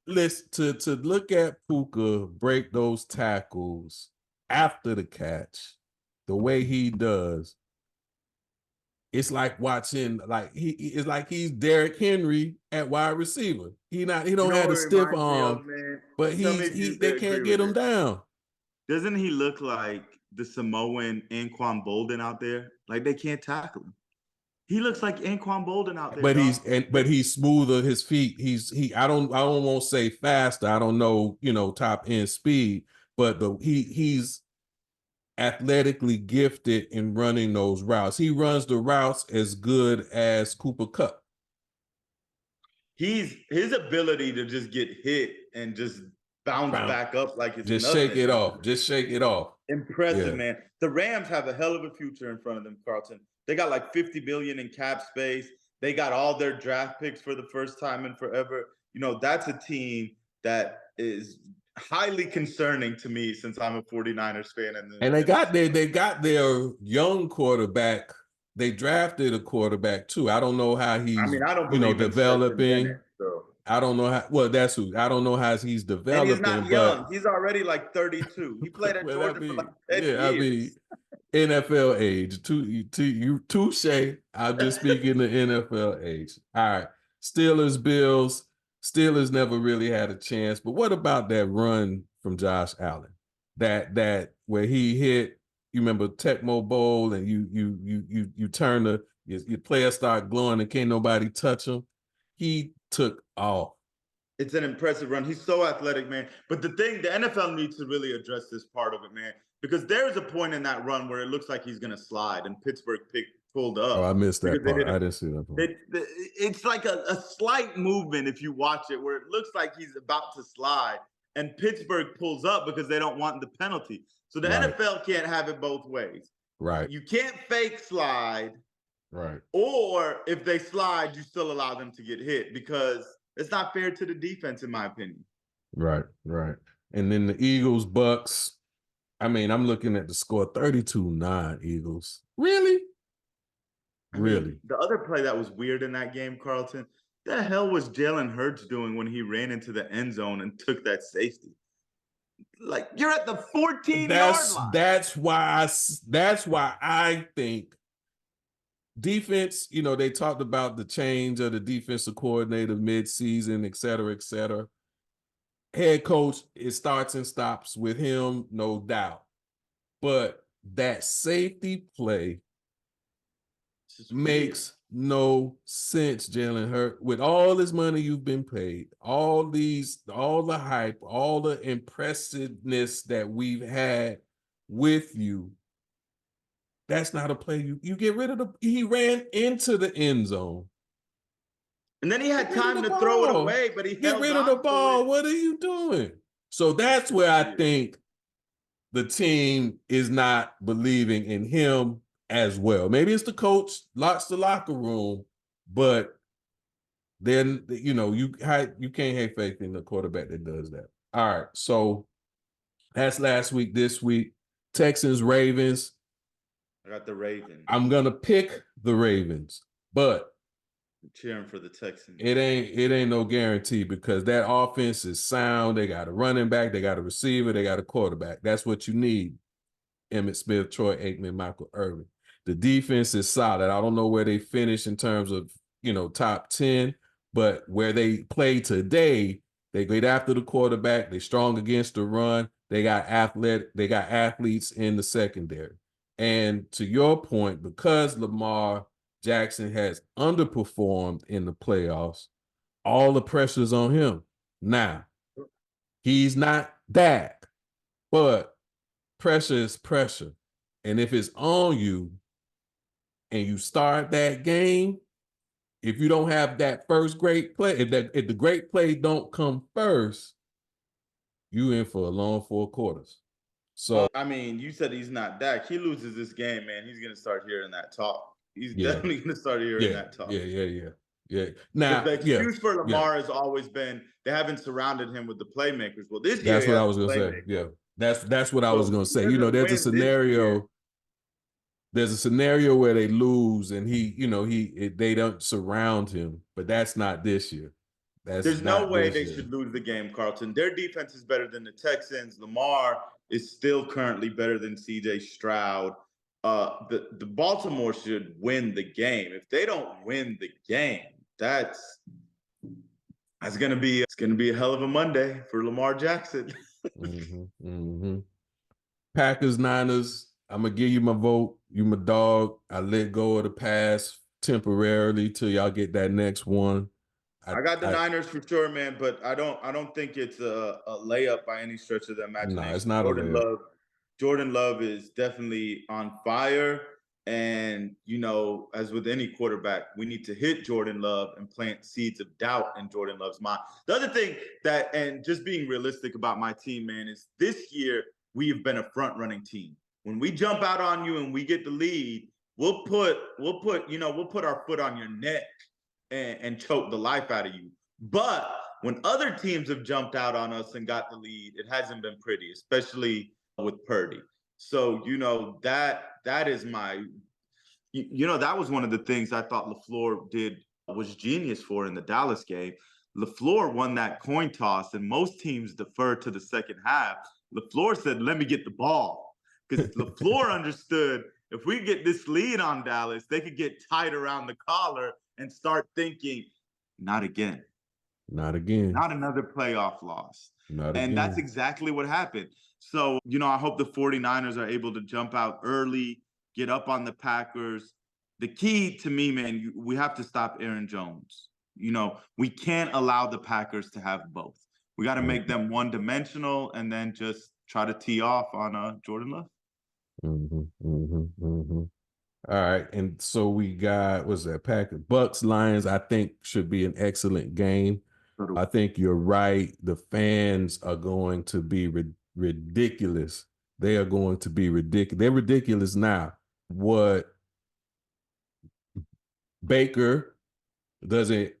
listen to look at Puka break those tackles after the catch, the way he does. It's like watching, like it's like he's Derrick Henry at wide receiver. He don't have a stiff arm, but they can't get him down. Doesn't he look like the Samoan Anquan Bolden out there? Like, they can't tackle him. He looks like Anquan Bolden out there. But he's smoother. His feet. I don't want to say faster. I don't know. Top end speed, but he's athletically gifted in running those routes. He runs the routes as good as Cooper Kupp. His ability to just get hit and just bounce back up like it's just nothing. shake it off. Just shake it off. Impressive, man. The Rams have a hell of a future in front of them, Carlton. They got like $50 billion in cap space. They got all their draft picks for the first time in forever. That's a team that is highly concerning to me since I'm a 49ers fan. And they got their young quarterback. They drafted a quarterback too. I don't know how he's I don't believe developing. Bennett, so. I don't know how. Well, that's who. I don't know how he's developing. And he's not young. He's already like 32. He played at Georgia for like 10 years. I mean, NFL age. Touche. I'm just speaking the NFL age. All right. Steelers, Bills. Steelers never really had a chance. But what about that run from Josh Allen? That where he hit. You remember Tecmo Bowl, and you turn your players start glowing and can't nobody touch him. He took off. It's an impressive run. He's so athletic, man. But the NFL needs to really address this part of it, man, because there's a point in that run where it looks like he's going to slide, and Pittsburgh pulled up. Oh, I missed that part. I didn't see that part. It's like a slight movement if you watch it where it looks like he's about to slide, and Pittsburgh pulls up because they don't want the penalty. So the NFL can't have it both ways. Right. You can't fake slide. Right. Or if they slide, you still allow them to get hit because it's not fair to the defense, in my opinion. Right. And then the Eagles, Bucks. I mean, I'm looking at the score 32-9 Eagles. Really? The other play that was weird in that game, Carlton, the hell was Jalen Hurts doing when he ran into the end zone and took that safety? Like, you're at the 14-yard line. That's why I think defense, they talked about the change of the defensive coordinator mid-season, et cetera, et cetera. Head coach, it starts and stops with him, no doubt. But that safety play makes no sense, Jalen Hurts. With all this money you've been paid, all the hype, all the impressiveness that we've had with you, that's not a play you get rid of. He ran into the end zone. And then he had time to throw it away, but he get rid of the ball. What are you doing? So that's where I think the team is not believing in him as well. Maybe it's the coach, locks the locker room, but then you can't have faith in the quarterback that does that. All right, so that's last week. This week, Texans, Ravens. I got the Ravens. I'm gonna pick the Ravens, but I'm cheering for the Texans. It ain't no guarantee because that offense is sound. They got a running back, they got a receiver, they got a quarterback. That's what you need. Emmitt Smith, Troy Aikman, Michael Irvin. The defense is solid. I don't know where they finish in terms of top 10, but where they play today, They get after the quarterback. They strong against the run. They got athletes in the secondary. And to your point, because Lamar Jackson has underperformed in the playoffs, all the pressure's on him. Now, he's not Dak, but pressure is pressure. And if it's on you and you start that game, if you don't have that first great play, if the great play don't come first, you in for a long 4 quarters. So Well, I mean, you said he's not Dak. He loses this game, man. He's gonna start hearing that talk. He's yeah, definitely gonna start hearing yeah, that talk. yeah. Because Now, the yeah, excuse for yeah, Lamar has always been they haven't surrounded him with the playmakers. Well, this year that's he what I has was the gonna say. playmakers. Yeah, that's what I was So gonna he say. You know, doesn't win this year. there's a scenario where they lose and they don't surround him, but that's not this year. That's There's no not way this they year. should lose the game, Carlton. Their defense is better than the Texans. Lamar is still currently better than CJ Stroud. The Baltimore should win the game. If they don't win the game, it's gonna be a hell of a Monday for Lamar Jackson. Packers, Niners, I'm gonna give you my vote. You my dog. I let go of the pass temporarily till y'all get that next one. I got the Niners for sure, man, but I don't think it's a layup by any stretch of the No, it's imagination. not a layup. Jordan Love is definitely on fire. And, as with any quarterback, we need to hit Jordan Love and plant seeds of doubt in Jordan Love's mind. The other thing and just being realistic about my team, man, is this year we have been a front running team. When we jump out on you and we get the lead, we'll put our foot on your neck and choke the life out of you. But when other teams have jumped out on us and got the lead, it hasn't been pretty, especially with Purdy. So, that is that was one of the things I thought LaFleur was genius for in the Dallas game. LaFleur won that coin toss, and most teams defer to the second half. LaFleur said, let me get the ball. Because LaFleur understood if we get this lead on Dallas, they could get tight around the collar and start thinking, not again. Not again. Not another playoff loss. Not and again. That's exactly what happened. So, I hope the 49ers are able to jump out early, get up on the Packers. The key to me, man, we have to stop Aaron Jones. We can't allow the Packers to have both. We got to make them one-dimensional and then just try to tee off on Jordan Love. All right, and so we got Packers, Bucks, Lions. I think should be an excellent game. I think you're right. The fans are going to be ridiculous. They are going to be ridiculous. They're ridiculous now. What Baker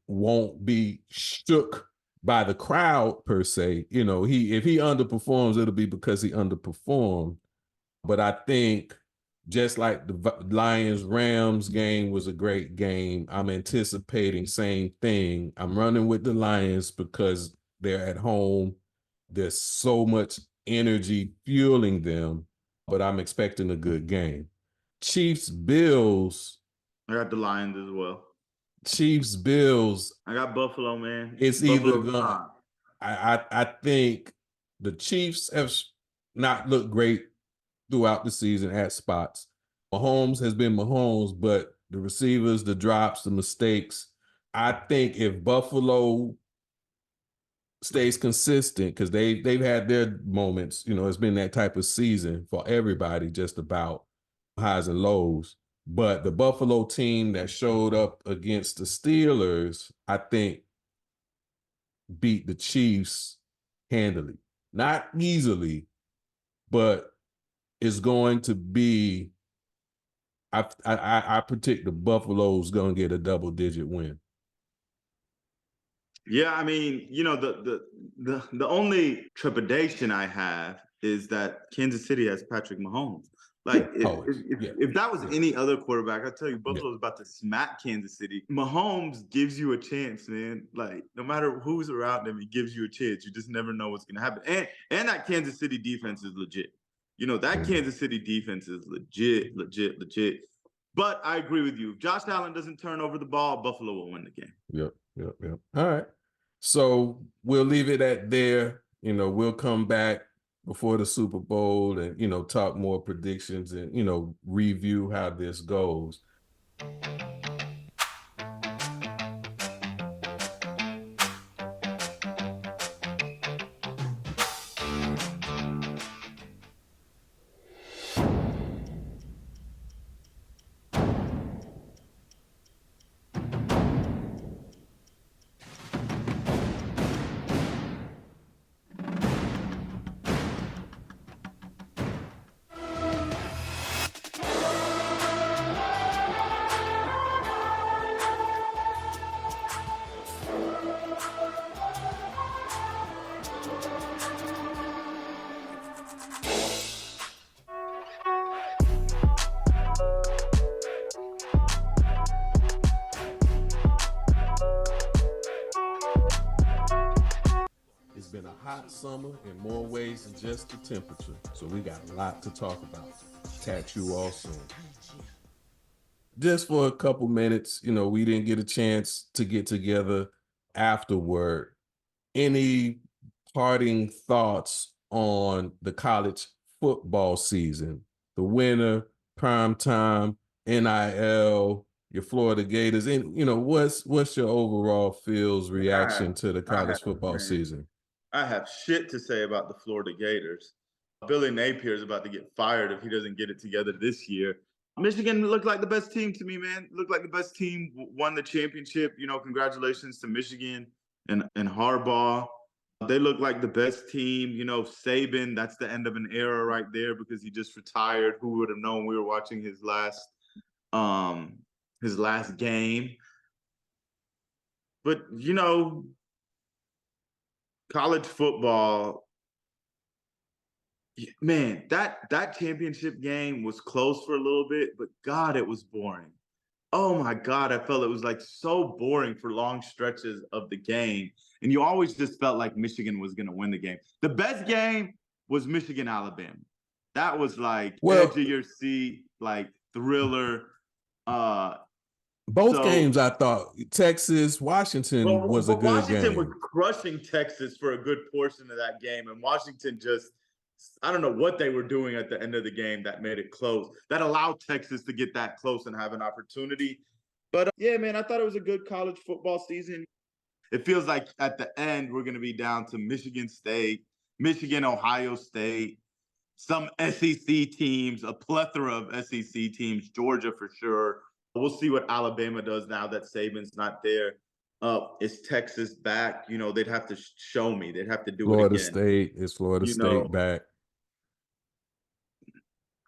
won't be shook by the crowd per se. If he underperforms, it'll be because he underperformed. But I think just like the Lions-Rams game was a great game, I'm anticipating same thing. I'm running with the Lions because they're at home. There's so much energy fueling them, but I'm expecting a good game. Chiefs-Bills. I got the Lions as well. Chiefs-Bills. I got Buffalo, man. It's either going. I think the Chiefs have not looked great throughout the season at spots. Mahomes has been Mahomes, but the receivers, the drops, the mistakes. I think if Buffalo stays consistent, because they've had their moments, it's been that type of season for everybody, just about highs and lows. But the Buffalo team that showed up against the Steelers, I think, beat the Chiefs handily. Not easily, but it's going to be, I predict the Buffalo's going to get a double-digit win. Yeah, I mean, the only trepidation I have is that Kansas City has Patrick Mahomes. Like, if that was any other quarterback, I tell you, Buffalo's about to smack Kansas City. Mahomes gives you a chance, man. Like, no matter who's around him, he gives you a chance. You just never know what's going to happen. And that Kansas City defense is legit. That Kansas City defense is legit. But I agree with you. If Josh Allen doesn't turn over the ball, Buffalo will win the game. Yep. All right. So we'll leave it at there. You know, we'll come back before the Super Bowl and, you know, talk more predictions and, you know, review how this goes. It's been a hot summer in more ways than just the temperature, so we got a lot to talk about. Catch you all soon. Just for a couple minutes, you know, we didn't get a chance to get together afterward. Any parting thoughts on the college football season? The winter, prime time, NIL, your Florida Gators, and you know, what's your overall feels reaction to the college football season? I have shit to say about the Florida Gators. Billy Napier is about to get fired if he doesn't get it together this year. Michigan looked like the best team to me, man. Looked like the best team, won the championship. You know, congratulations to Michigan and Harbaugh. They look like the best team. You know, Saban, that's the end of an era right there because he just retired. Who would have known we were watching his last game? But, you know, college football, man, that championship game was close for a little bit, but God, it was boring. Oh my God, I felt it was like so boring for long stretches of the game. And you always just felt like Michigan was going to win the game. The best game was Michigan, Alabama. That was like edge of your seat, like thriller. Both games, I thought Texas, Washington was a good Washington game. was crushing Texas for a good portion of that game, and Washington just, I don't know what they were doing at the end of the game that made it close, that allowed Texas to get that close and have an opportunity. But yeah, man, I thought it was a good college football season. It feels like at the end, we're going to be down to Michigan State, Michigan, Ohio State, some SEC teams, a plethora of SEC teams, Georgia for sure. We'll see what Alabama does now that Saban's not there. Is Texas back? You know, they'd have to show me. They'd have to do Florida it again. State, is Florida State back?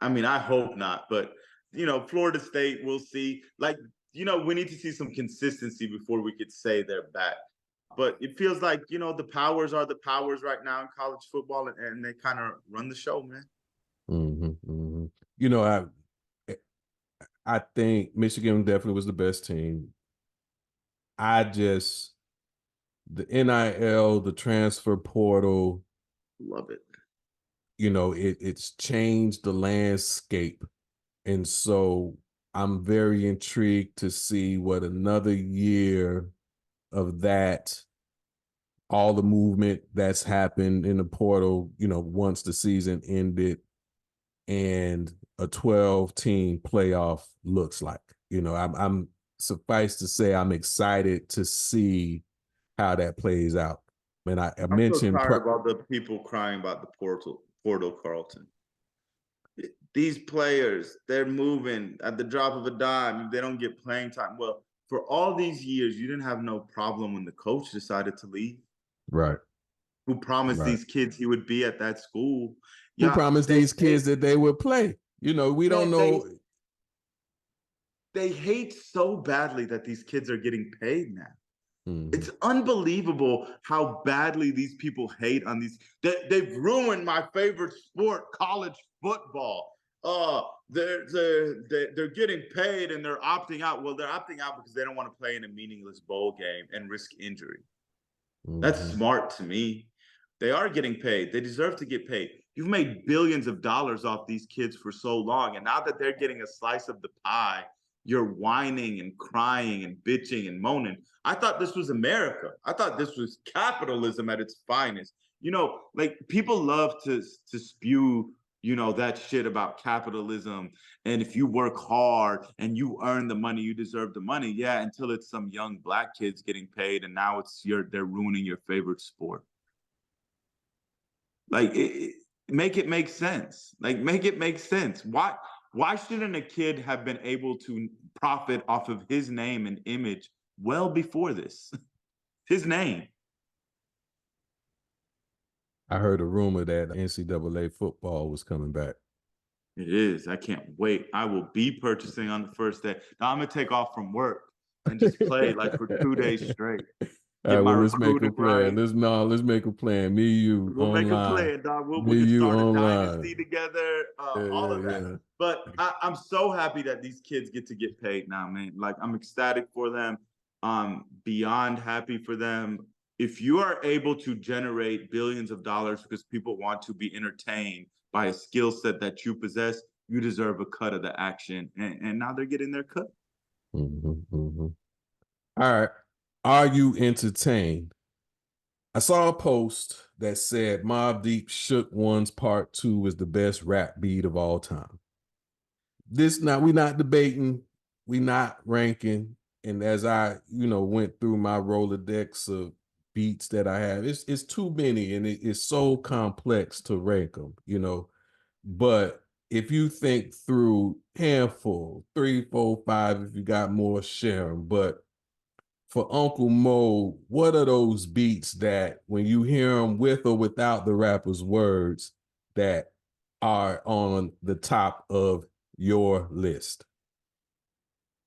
I mean, I hope not, but you know, Florida State, we'll see. Like, you know, we need to see some consistency before we could say they're back. But it feels like, you know, the powers are the powers right now in college football, and they kind of run the show, man. You know, I think Michigan definitely was the best team. The NIL, the transfer portal, love it. You know, it's changed the landscape. And so I'm very intrigued to see what another year of that, all the movement that's happened in the portal, you know, once the season ended, and a 12-team playoff looks like. You know, I'm suffice to say I'm excited to see how that plays out. And I mentioned so tired about the people crying about the portal, Carlton. These players, they're moving at the drop of a dime. They don't get playing time. Well, for all these years, you didn't have no problem when the coach decided to leave. Right. Who promised these kids he would be at that school. Who promised these kids that they would play? You know, we don't know. They hate so badly that these kids are getting paid now. It's unbelievable how badly these people hate on these. They've ruined my favorite sport, college football. They're getting paid and they're opting out. Well, they're opting out because they don't want to play in a meaningless bowl game and risk injury. That's smart to me. They are getting paid. They deserve to get paid. You've made billions of dollars off these kids for so long, and now that they're getting a slice of the pie, you're whining and crying and bitching and moaning. I thought this was America. I thought this was capitalism at its finest. Like people love to spew, that shit about capitalism. And if you work hard and you earn the money, you deserve the money. Yeah, until it's some young black kids getting paid, and now they're ruining your favorite sport. Like, make it make sense. Like, make it make sense. Why shouldn't a kid have been able to profit off of his name and image well before this? His name. I heard a rumor that NCAA football was coming back. It is. I can't wait. I will be purchasing on the first day. Now I'm gonna take off from work and just play like for 2 days straight. All right, well, let's make a recruiting plan. right. Let's make a plan. Me, you, We'll make a online. plan, dog. We Me, can you, start a online. dynasty together, all of that. Yeah. But I'm so happy that these kids get to get paid now, man. Like, I'm ecstatic for them. Beyond happy for them. If you are able to generate billions of dollars because people want to be entertained by a skill set that you possess, you deserve a cut of the action. And now they're getting their cut. All right. Are you entertained? I saw a post that said Mobb Deep Shook One's Part 2 is the best rap beat of all time. We're not debating, we not ranking. And as I, went through my Rolodex of beats that I have, it's too many and it's so complex to rank them, But if you think through handful, 3, 4, 5, if you got more, share them. But for Uncle Mo, what are those beats that when you hear them with or without the rapper's words that are on the top of your list?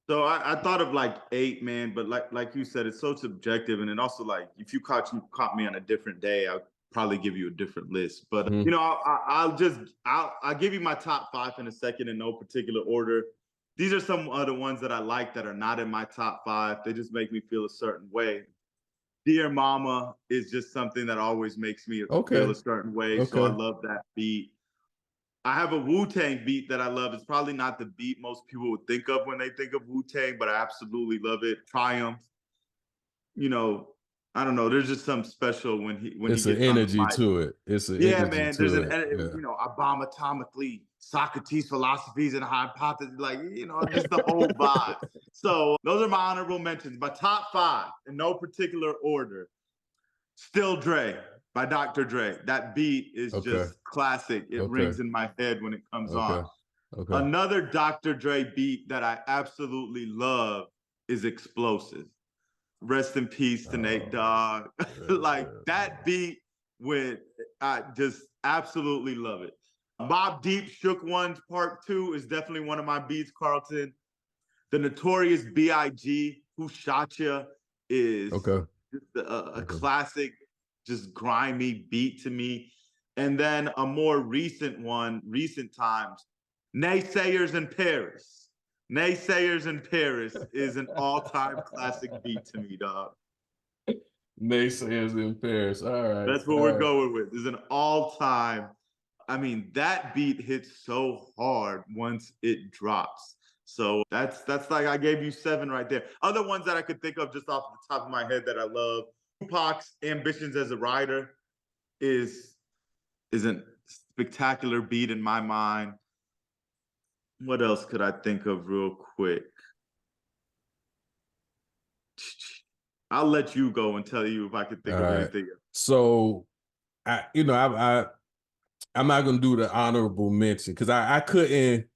So I thought of like 8, man, but like you said, it's so subjective. And then also, like, if you caught me on a different day, I'll probably give you a different list. But I'll give you my top 5 in a second in no particular order. These are some of the ones that I like that are not in my top 5. They just make me feel a certain way. Dear Mama is just something that always makes me feel a certain way. So I love that beat. I have a Wu-Tang beat that I love. It's probably not the beat most people would think of when they think of Wu-Tang, but I absolutely love it. Triumph. I don't know. There's just something special when he It's gets an energy on the mic. to it. It's an Yeah, energy man. to There's it. I bomb atomically, Socrates' philosophies and hypotheses, like, just the whole vibe. So those are my honorable mentions. My top 5 in no particular order. Still Dre by Dr. Dre. That beat is just classic. It rings in my head when it comes on. Another Dr. Dre beat that I absolutely love is Explosive. Rest in peace to Nate Dogg. Like, that beat I just absolutely love it. Mobb Deep Shook One's Part 2 is definitely one of my beats, Carlton. The Notorious B.I.G. Who Shot Ya is just a classic, just grimy beat to me. And then a more recent times, Naysayers in Paris. Naysayers in Paris is an all-time classic beat to me, dog. Naysayers in Paris. All right. That's what we're going with. Is an all-time. I mean, that beat hits so hard once it drops. So that's like, I gave you 7 right there. Other ones that I could think of just off the top of my head that I love. Tupac's Ambitions as a Writer is a spectacular beat in my mind. What else could I think of real quick? I'll let you go and tell you if I could think of anything. So, I'm not gonna do the honorable mention because I couldn't.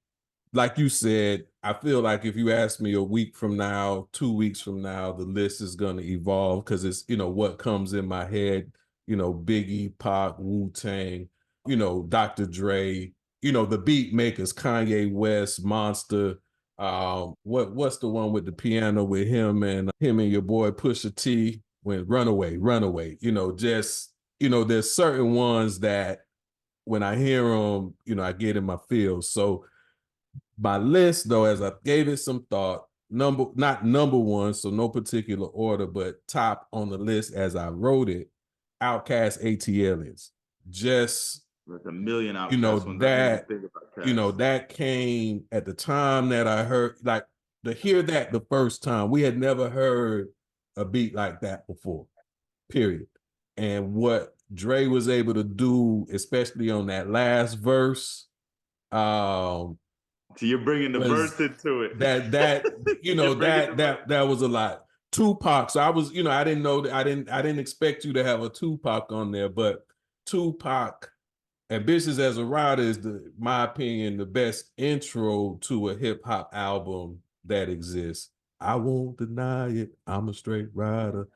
Like you said, I feel like if you ask me a week from now, 2 weeks from now, the list is going to evolve because it's, what comes in my head, Biggie, Pac, Wu-Tang, Dr. Dre, the beat makers, Kanye West, Monster. What's the one with the piano with him and your boy Pusha T when Runaway, there's certain ones that when I hear them, I get in my feels. So my list, though, as I gave it some thought, not number one, so no particular order, but top on the list as I wrote it, Outkast ATLiens. Just there's a million Outkast ones. that came at the time that I heard, like, to hear that the first time, we had never heard a beat like that before, period. And what Dre was able to do, especially on that last verse, So you're bringing the was verse into it. that you know that was a lot. Tupac. So I was, I didn't know that I didn't expect you to have a Tupac on there, but Tupac, Ambitious as a Rider is my opinion, the best intro to a hip hop album that exists. I won't deny it. I'm a straight rider,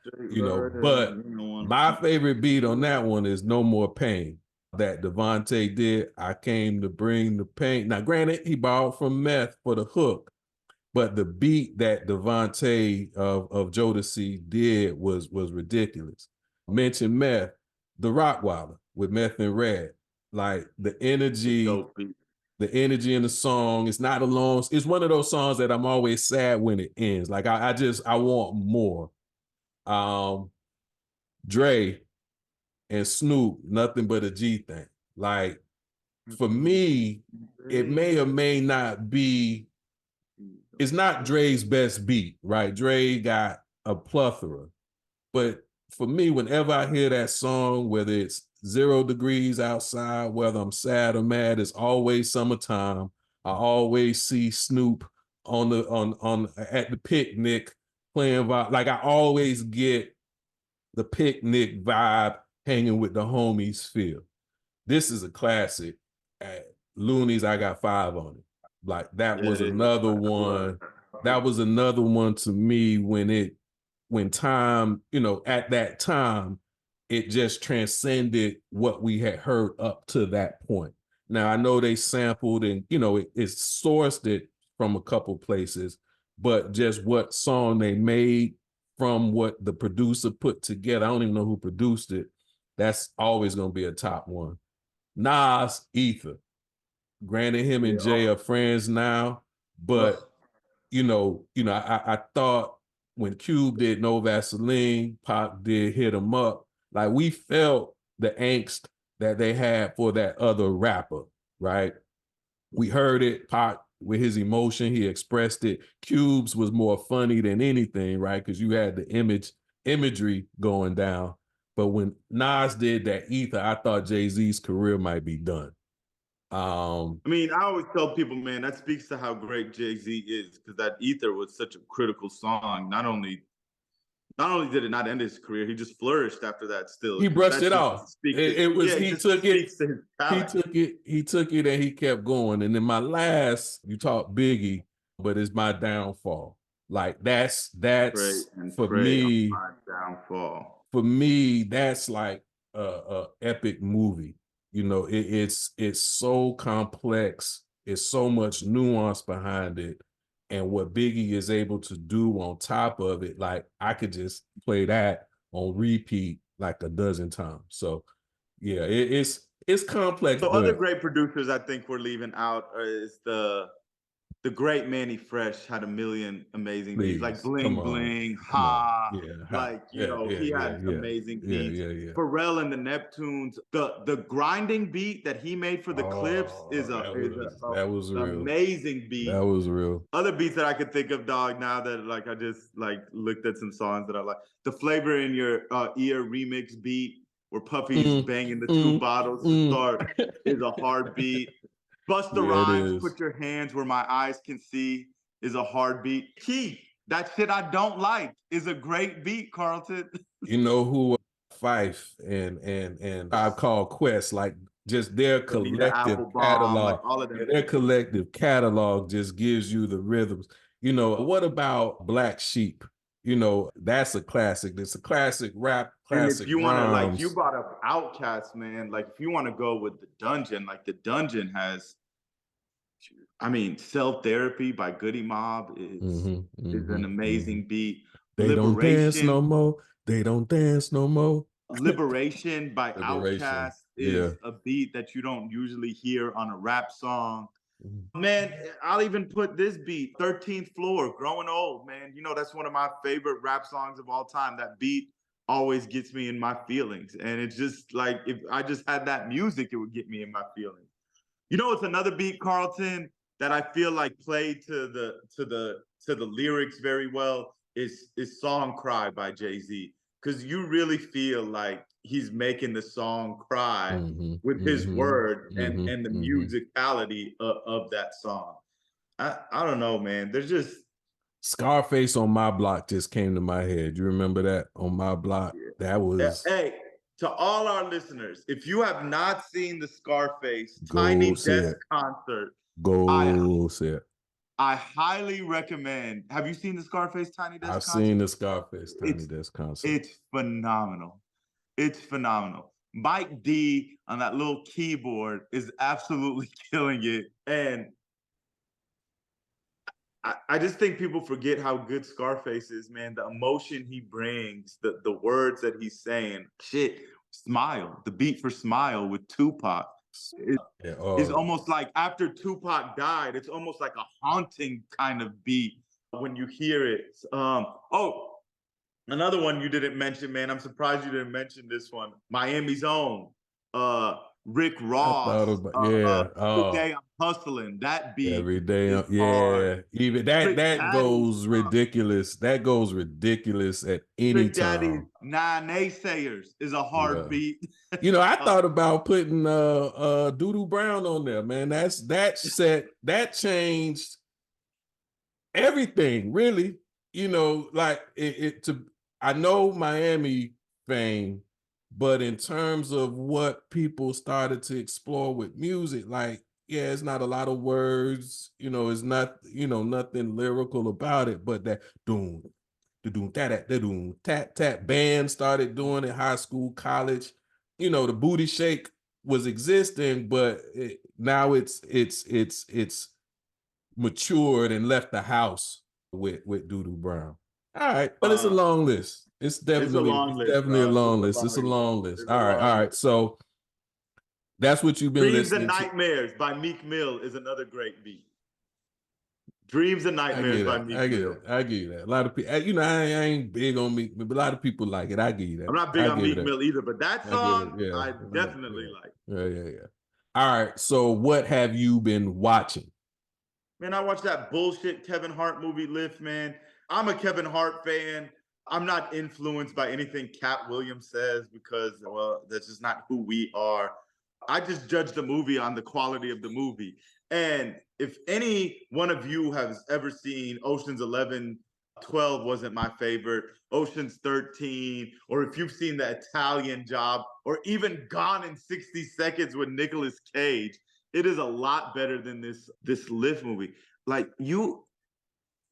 but my favorite beat on that one is No More Pain that Devontae did. I came to bring the pain. Now, granted, he borrowed from Meth for the hook, but the beat that Devontae of Jodeci did was ridiculous. Mention Meth, the Rottweiler with Meth and Red. Like the energy in the song, it's not a long, it's one of those songs that I'm always sad when it ends. Like I want more. Dre and Snoop, Nothing But a G Thing. Like for me, it may or may not be, it's not Dre's best beat, right? Dre got a plethora. But for me, whenever I hear that song, whether it's 0 degrees outside, whether I'm sad or mad, it's always summertime. I always see Snoop on at the picnic playing, like I always get the picnic vibe, hanging with the homies feel. This is a classic. At Looney's, I got 5 on it. Like that was another one. That was another one to me when time, at that time, it just transcended what we had heard up to that point. Now I know they sampled and it's sourced it from a couple places, but just what song they made from what the producer put together, I don't even know who produced it. That's always gonna be a top one. Nas, Ether. Granted, him and Jay are friends now, but I thought when Cube did No Vaseline, Pac did Hit 'Em Up, like we felt the angst that they had for that other rapper, right? We heard it, Pac with his emotion, he expressed it. Cube's was more funny than anything, right? Because you had the imagery going down. But when Nas did that Ether, I thought Jay-Z's career might be done. I mean, I always tell people, man, that speaks to how great Jay-Z is, because that Ether was such a critical song. Not only did it not end his career, he just flourished after that still. He brushed it off. He took it and he kept going. And then my last, you talk Biggie, but it's my downfall. Like that's for me, my downfall. For me, that's like a epic movie. It's so complex. It's so much nuance behind it. And what Biggie is able to do on top of it, like I could just play that on repeat like a dozen times. So yeah, it's complex. So other great producers I think we're leaving out is the great Manny Fresh had a million amazing beats, like Bling Bling, Ha. He had amazing beats. Pharrell and the Neptunes, the grinding beat that he made for the Clips is that was real. Amazing beat. That was real. Other beats that I could think of, dog, now that like I just like looked at some songs that I like. The Flavor in Your Ear remix beat where Puffy's banging the 2 bottles to start is a hard beat. Busta Rhymes, Put Your Hands Where My Eyes Can See is a hard beat. Keith, That Shit I Don't Like is a great beat, Carlton. You know who Fife and I call Quest, like just their collective catalog. Like all of them. Their collective catalog just gives you the rhythms. What about Black Sheep? That's a classic. It's a classic rap, classic. And if you want to, like, you brought up Outkast, man. Like, if you want to go with The Dungeon, like, The Dungeon has, I mean, Self Therapy by Goody Mob is an amazing beat. They don't dance no more. They don't dance no more. Liberation by Outkast is a beat that you don't usually hear on a rap song. Man, I'll even put this beat, 13th Floor, Growing Old, man. That's one of my favorite rap songs of all time. That beat always gets me in my feelings. And it's just like, if I just had that music, it would get me in my feelings. It's another beat, Carlton, that I feel like played to the lyrics very well is Song Cry by Jay-Z. Because you really feel like he's making the song cry with his word and the musicality of that song. I don't know, man. There's just Scarface on My Block just came to my head. You remember that on My Block? That was hey, to all our listeners, if you have not seen the Scarface Tiny go see Desk it. concert, Go see it. I highly recommend. Have you seen the Scarface Tiny Desk I've concert? seen the Scarface Tiny Desk concert. It's phenomenal. It's phenomenal. Mike D on that little keyboard is absolutely killing it. And I just think people forget how good Scarface is, man. The emotion he brings, the words that he's saying. Shit, Smile, the beat for Smile with Tupac. It's almost like after Tupac died, it's almost like a haunting kind of beat when you hear it. Another one you didn't mention, man. I'm surprised you didn't mention this one. Miami's Own. Rick Ross. I thought about, Every Day I'm Hustling. That beat. Every day, hard. Even that goes ridiculous. That goes ridiculous at any Trick Daddy, time. Nine Naysayers is a hard beat. You know, I thought about putting Doodoo Brown on there, man. That changed everything, really. You know, like I know Miami fame, but in terms of what people started to explore with music, like, yeah, it's not a lot of words, you know, it's not, you know, nothing lyrical about it, but that doom, doom, tat, doom, tat, tat band started doing it, high school, college, you know, the booty shake was existing, but now it's matured and left the house with Doodoo Brown. All right, but it's a long list. It's definitely a long list. It's a long list. All right. So that's what you've been Dreams listening and Nightmares by Meek Mill is another great beat. Dreams and Nightmares by Meek Mill. I give you that. A lot of people, you know, I ain't big on Meek, but a lot of people like it. I give you that. I'm not big on Meek Mill either, but that song I definitely like. Yeah. All right. So what have you been watching? Man, I watched that bullshit Kevin Hart movie Lift, man. I'm a Kevin Hart fan. I'm not influenced by anything Cat Williams says because, well, that's just not who we are. I just judge the movie on the quality of the movie. And if any one of you has ever seen Ocean's 11, 12 wasn't my favorite, Ocean's 13, or if you've seen The Italian Job, or even Gone in 60 Seconds with Nicolas Cage, it is a lot better than this Lift movie. Like you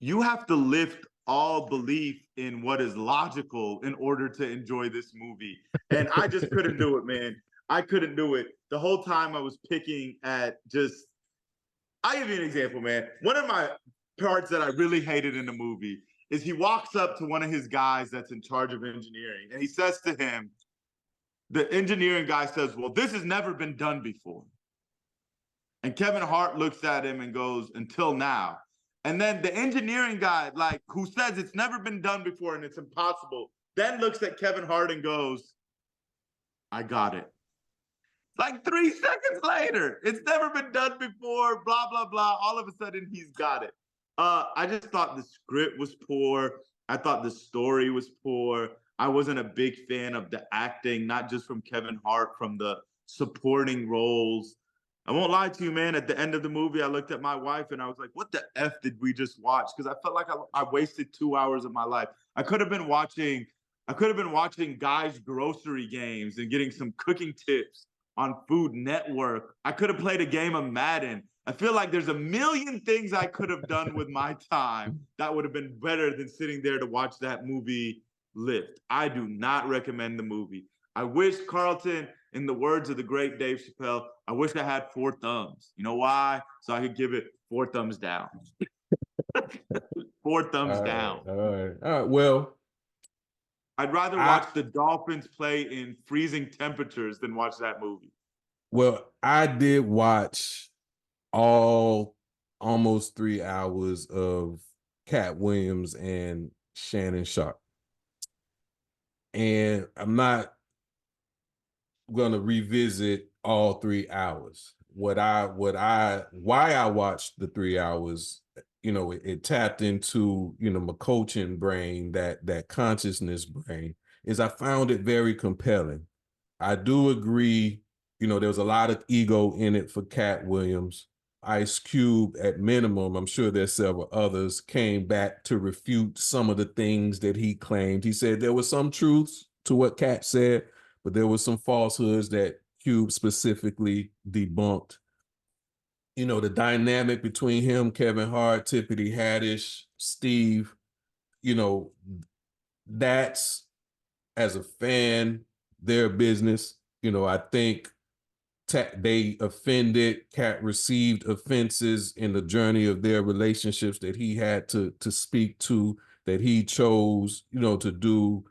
have to lift all belief in what is logical in order to enjoy this movie. And I just couldn't do it, man. I couldn't do it. The whole time I was picking at I'll give you an example, man. One of my parts that I really hated in the movie is he walks up to one of his guys that's in charge of engineering, and he says to him, the engineering guy says, well, this has never been done before. And Kevin Hart looks at him and goes, until now. And then the engineering guy, like, who says it's never been done before and it's impossible, then looks at Kevin Hart and goes, I got it. Like 3 seconds later, it's never been done before, blah, blah, blah. All of a sudden, he's got it. I just thought the script was poor. I thought the story was poor. I wasn't a big fan of the acting, not just from Kevin Hart, from the supporting roles. I won't lie to you, man. At the end of the movie, I looked at my wife and I was like, what the F did we just watch? Because I felt like I wasted 2 hours of my life. I could have been watching Guys Grocery Games and getting some cooking tips on Food Network. I could have played a game of Madden. I feel like there's a million things I could have done with my time that would have been better than sitting there to watch that movie Lift. I do not recommend the movie. I wish, Carlton, in the words of the great Dave Chappelle, I wish I had 4 thumbs. You know why? So I could give it 4 thumbs down. 4 thumbs down. All right. Well, I'd rather watch the Dolphins play in freezing temperatures than watch that movie. Well, I did watch almost 3 hours of Cat Williams and Shannon Sharp. And I'm not going to revisit all 3 hours. why I watched the 3 hours, it tapped into, my coaching brain, that consciousness brain, is I found it very compelling. I do agree, there's a lot of ego in it for Cat Williams. Ice Cube, at minimum, I'm sure there's several others, came back to refute some of the things that he claimed. He said there was some truths to what Cat said, but there was some falsehoods that Cube specifically debunked. The dynamic between him, Kevin Hart, Tiffany Haddish, Steve, you know, that's, as a fan, their business. I think they offended. Cat received offenses in the journey of their relationships that he had to speak to, that he chose, to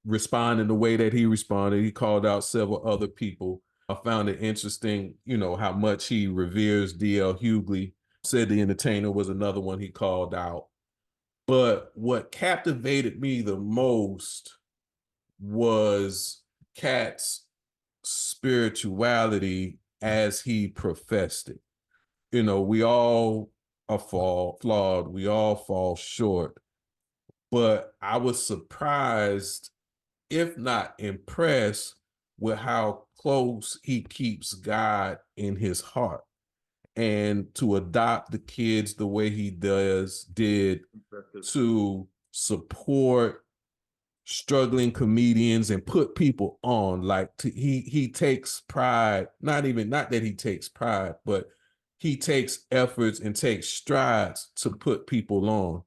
respond in the way that he responded. He called out several other people. I found it interesting, how much he reveres D.L. Hughley. Said the Entertainer was another one he called out. But what captivated me the most was Cat's spirituality as he professed it. We all are flawed. We all fall short. But I was surprised, if not impressed, with how close he keeps God in his heart. And to adopt the kids the way he did to support struggling comedians and put people on, he takes pride, not that he takes pride, but he takes efforts and takes strides to put people on.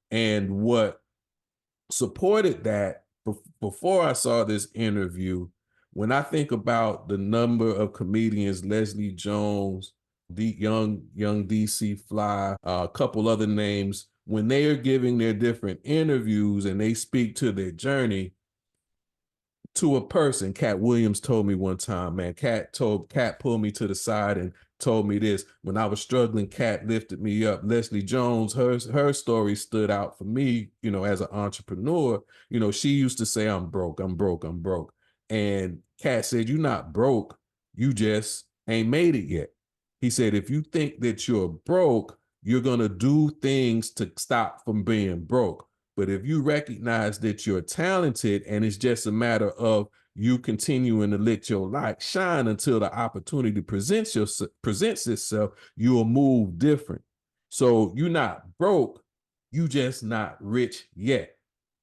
And what supported that, before I saw this interview, when I think about the number of comedians, Leslie Jones, the young DC Fly, a couple other names, when they are giving their different interviews and they speak to their journey to a person. Cat Williams told me one time, man, Cat pulled me to the side and told me this: when I was struggling, Cat lifted me up. Leslie Jones, her story stood out for me, as an entrepreneur. She used to say, I'm broke, I'm broke, I'm broke. And Cat said, you're not broke, you just ain't made it yet. He said, if you think that you're broke, you're gonna do things to stop from being broke. But if you recognize that you're talented and it's just a matter of you continuing to let your light shine until the opportunity presents itself, you'll move different. So you're not broke, you just not rich yet.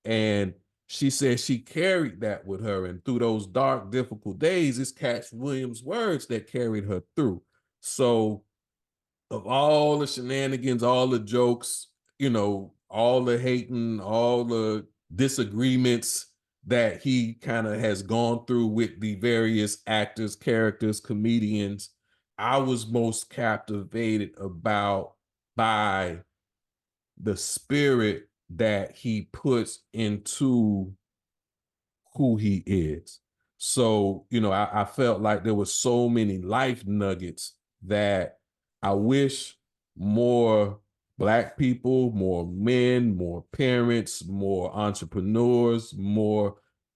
And she said she carried that with her. And through those dark, difficult days, it's Cat Williams' words that carried her through. So of all the shenanigans, all the jokes, all the hating, all the disagreements that he kind of has gone through with the various actors, characters, comedians, I was most captivated by the spirit that he puts into who he is. So, I felt like there were so many life nuggets that I wish more Black people, more men, more parents, more entrepreneurs, more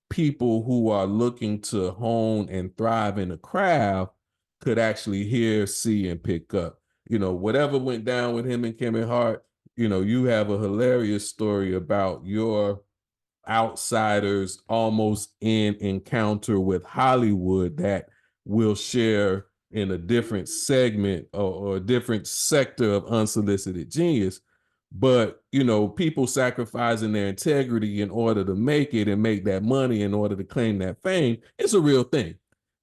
people who are looking to hone and thrive in a craft could actually hear, see, and pick up. Whatever went down with him and Kevin Hart, you have a hilarious story about your outsiders almost in encounter with Hollywood that we'll share in a different segment or a different sector of Unsolicited Genius. But, people sacrificing their integrity in order to make it and make that money in order to claim that fame, it's a real thing.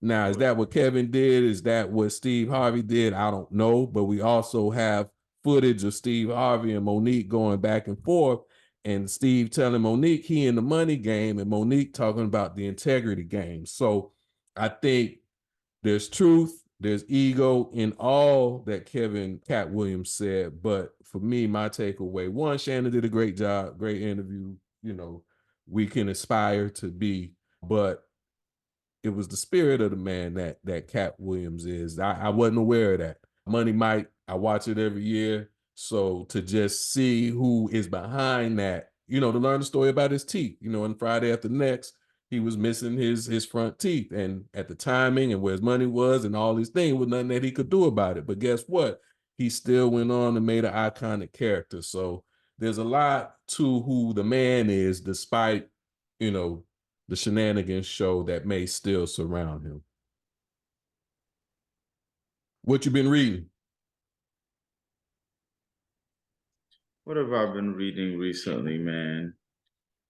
Now, is that what Kevin did? Is that what Steve Harvey did? I don't know. But we also have footage of Steve Harvey and Monique going back and forth, and Steve telling Monique he in the money game, and Monique talking about the integrity game. So I think there's truth, there's ego in all that Cat Williams said. But for me, my takeaway, one, Shannon did a great job, great interview. We can aspire to be, but it was the spirit of the man that Cat Williams is. I wasn't aware of that. Money Mike, I watch it every year. So to just see who is behind that, to learn the story about his teeth, and Friday After Next, he was missing his front teeth, and at the timing and where his money was and all these things, was nothing that he could do about it. But guess what? He still went on and made an iconic character. So there's a lot to who the man is, despite, you know, the shenanigans show that may still surround him. What you been reading? What have I been reading recently, man?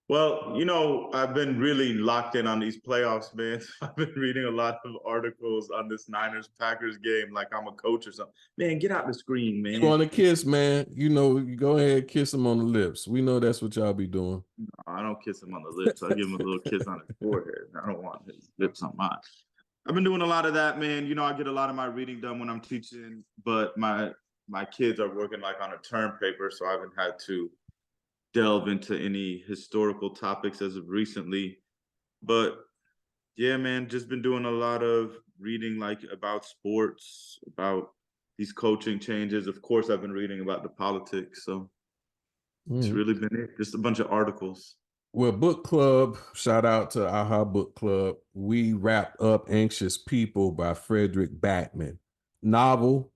Well, you know, I've been really locked in on these playoffs, man. I've been reading a lot of articles on this Niners-Packers game, like I'm a coach or something. Man, get out the screen, You man. want to kiss, man? You know, you go ahead, kiss him on the lips. We know that's what y'all be doing. No, I don't kiss him on the lips. I give him a little kiss on his forehead. I don't want his lips on mine. I've been doing a lot of that, man. You know, I get a lot of my reading done when I'm teaching, but my kids are working like on a term paper, so I haven't had to delve into any historical topics as of recently. But yeah, man, just been doing a lot of reading like about sports, about these coaching changes. Of course, I've been reading about the politics. So it's really been it. Just a bunch of articles. Well, book club, shout out to AHA Book Club. We wrapped up Anxious People by Frederick Backman. Novel,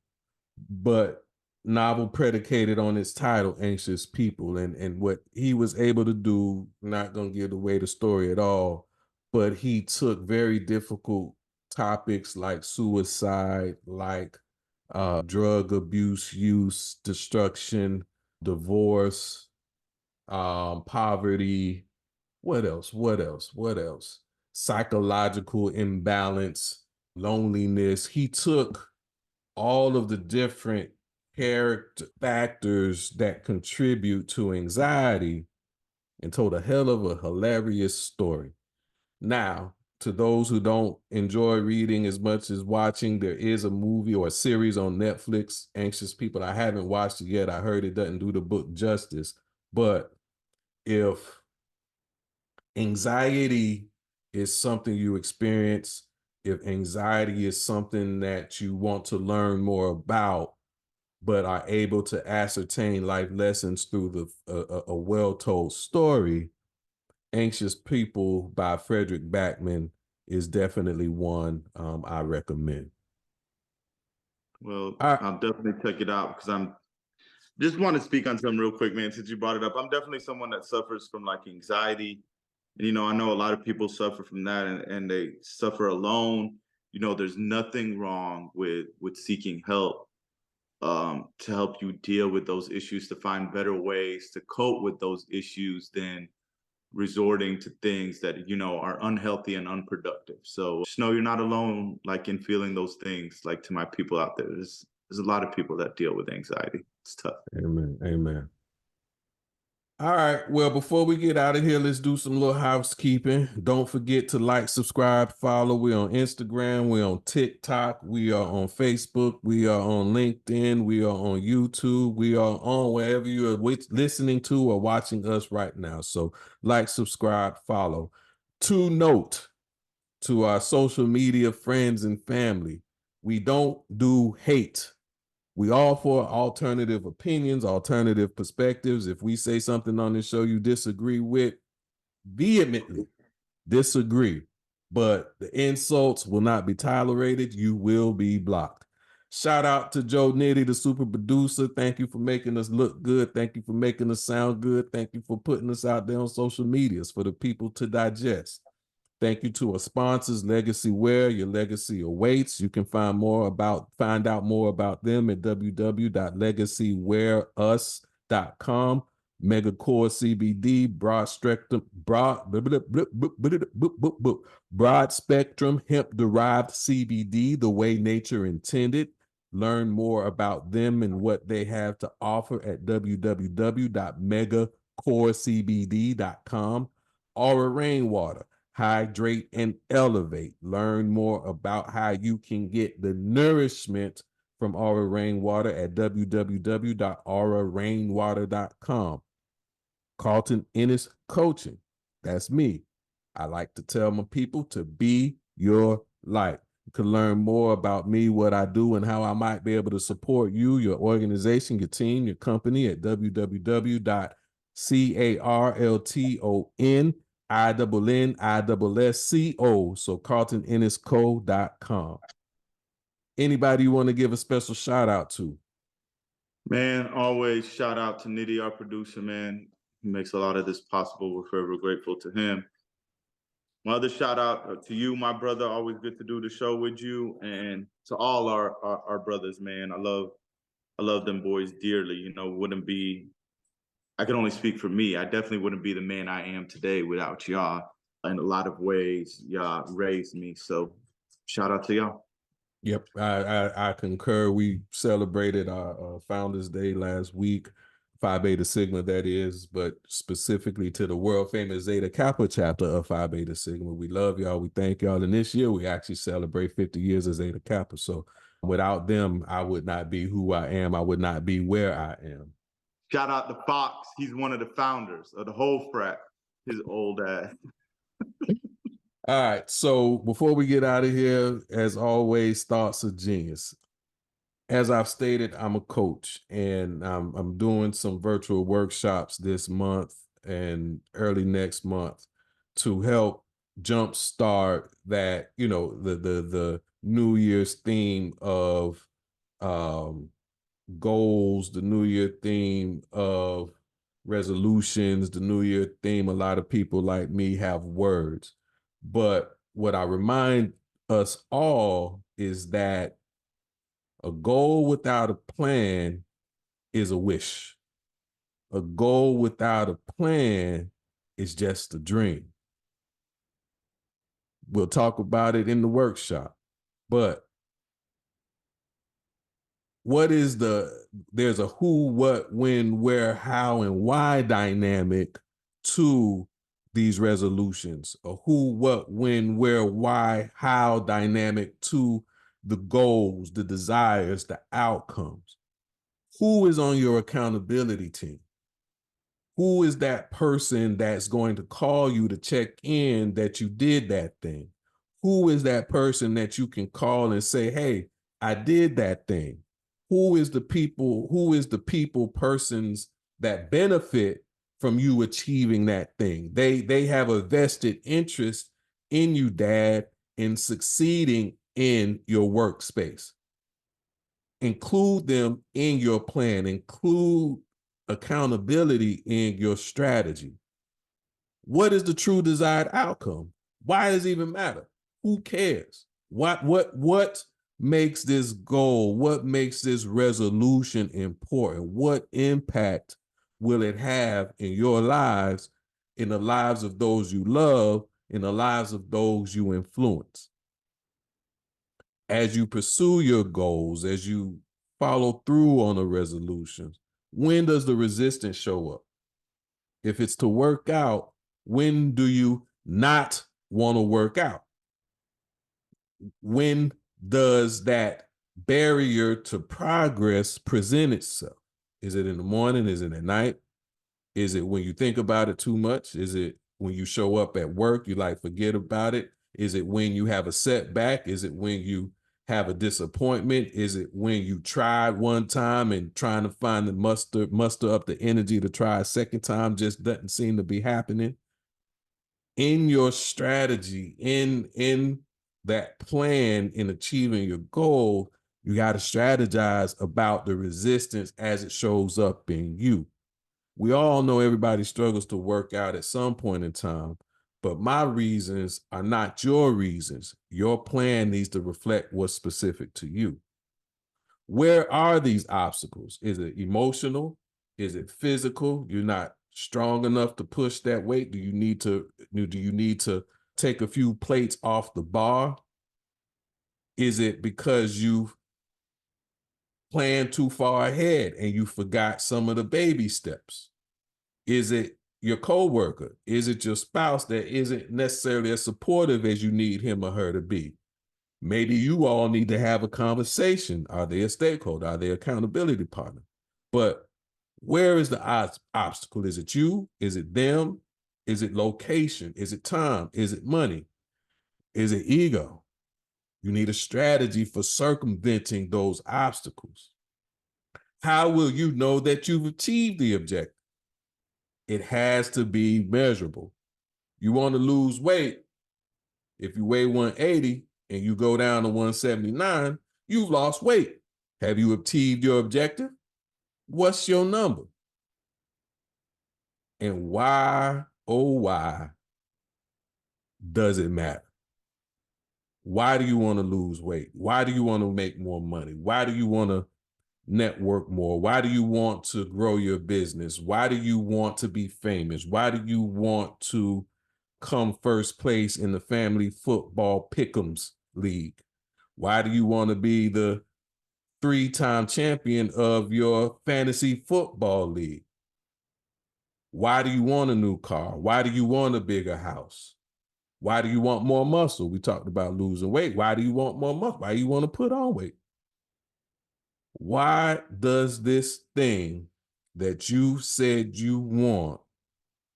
but novel predicated on its title, Anxious People, and what he was able to do, not going to give away the story at all, but he took very difficult topics like suicide, like drug abuse, use, destruction, divorce, poverty, what else? Psychological imbalance, loneliness. He took all of the different character factors that contribute to anxiety and told a hell of a hilarious story. Now, to those who don't enjoy reading as much as watching, there is a movie or a series on Netflix, Anxious People. I haven't watched it yet. I heard it doesn't do the book justice. But if anxiety is something you experience, if anxiety is something that you want to learn more about, but are able to ascertain life lessons through a well-told story, Anxious People by Frederick Backman is definitely one I recommend. Well, I'll definitely check it out because I'm just want to speak on something real quick, man, since you brought it up. I'm definitely someone that suffers from like anxiety. And, you know, I know a lot of people suffer from that and they suffer alone. You know, there's nothing wrong with seeking help to help you deal with those issues, to find better ways to cope with those issues than resorting to things that, you know, are unhealthy and unproductive. So just know you're not alone, like in feeling those things. Like to my people out there, there's a lot of people that deal with anxiety. It's tough. Amen. All right. Well, before we get out of here, let's do some little housekeeping. Don't forget to like, subscribe, follow. We're on Instagram. We're on TikTok. We are on Facebook. We are on LinkedIn. We are on YouTube. We are on wherever you are listening to or watching us right now. So like, subscribe, follow. To note to our social media friends and family, we don't do hate. We all for alternative opinions, alternative perspectives. If we say something on this show you disagree with, vehemently disagree. But the insults will not be tolerated. You will be blocked. Shout out to Joe Nitty, the super producer. Thank you for making us look good. Thank you for making us sound good. Thank you for putting us out there on social medias for the people to digest. Thank you to our sponsors, Legacy Wear. Your legacy awaits. You can find out more about them at www.legacywearus.com. Megacore CBD, broad spectrum hemp derived CBD, the way nature intended. Learn more about them and what they have to offer at www.megacorecbd.com. Aura Rainwater, hydrate and elevate. Learn more about how you can get the nourishment from Aura Rainwater at www.aurarainwater.com. Carlton Ennis Coaching, that's me. I like to tell my people to be your light. You can learn more about me, what I do, and how I might be able to support you, your organization, your team, your company at www.carlton INNISSCO. So CarltonNSCO.com. Anybody you want to give a special shout out to? Man, always shout out to Nitty, our producer, man. He makes a lot of this possible. We're forever grateful to him. My other shout out to you, my brother. Always good to do the show with you, and to all our brothers, man. I love them boys dearly. You know, I can only speak for me. I definitely wouldn't be the man I am today without y'all. In a lot of ways, y'all raised me. So shout out to y'all. Yep, I concur. We celebrated our Founders Day last week, Phi Beta Sigma, that is, but specifically to the world famous Zeta Kappa chapter of Phi Beta Sigma. We love y'all. We thank y'all. And this year we actually celebrate 50 years of Zeta Kappa. So without them, I would not be who I am. I would not be where I am. Shout out to Fox. He's one of the founders of the whole frat. His old ass. All right. So before we get out of here, as always, thoughts of genius. As I've stated, I'm a coach, and I'm doing some virtual workshops this month and early next month to help jumpstart that, you know, the New Year's theme of goals, the New Year theme of resolutions, the New Year theme. A lot of people like me have words. But what I remind us all is that a goal without a plan is a wish. A goal without a plan is just a dream. We'll talk about it in the workshop. But there's a who, what, when, where, how, and why dynamic to these resolutions. A who, what, when, where, why, how dynamic to the goals, the desires, the outcomes. Who is on your accountability team? Who is that person that's going to call you to check in that you did that thing? Who is that person that you can call and say, hey, I did that thing? Who is the people persons that benefit from you achieving that thing? They have a vested interest in you, Dad, in succeeding in your workspace. Include them in your plan. Include accountability in your strategy. What is the true desired outcome? Why does it even matter? Who cares? What makes this goal, what makes this resolution important? What impact will it have in your lives, in the lives of those you love, in the lives of those you influence? As you pursue your goals, as you follow through on the resolutions, when does the resistance show up? If it's to work out, when do you not want to work out? When does that barrier to progress present itself? Is it in the morning? Is it at night? Is it when you think about it too much? Is it when you show up at work, you like forget about it? Is it when you have a setback? Is it when you have a disappointment? Is it when you tried one time and trying to find the muster up the energy to try a second time just doesn't seem to be happening? In your strategy, in that plan, in achieving your goal, you got to strategize about the resistance as it shows up in you. We all know everybody struggles to work out at some point in time, but my reasons are not your reasons. Your plan needs to reflect what's specific to you. Where are these obstacles? Is it emotional? Is it physical? You're not strong enough to push that weight? Do you need to take a few plates off the bar? Is it because you've planned too far ahead and you forgot some of the baby steps? Is it your coworker? Is it your spouse that isn't necessarily as supportive as you need him or her to be? Maybe you all need to have a conversation. Are they a stakeholder? Are they an accountability partner? But where is the obstacle? Is it you? Is it them? Is it location? Is it time? Is it money? Is it ego? You need a strategy for circumventing those obstacles. How will you know that you've achieved the objective? It has to be measurable. You want to lose weight. If you weigh 180 and you go down to 179, you've lost weight. Have you achieved your objective? What's your number? And why, oh, why does it matter? Why do you want to lose weight? Why do you want to make more money? Why do you want to network more? Why do you want to grow your business? Why do you want to be famous? Why do you want to come first place in the family football pick'ems league? Why do you want to be the 3-time champion of your fantasy football league? Why do you want a new car? Why do you want a bigger house? Why do you want more muscle? We talked about losing weight. Why do you want more muscle? Why do you want to put on weight? Why does this thing that you said you want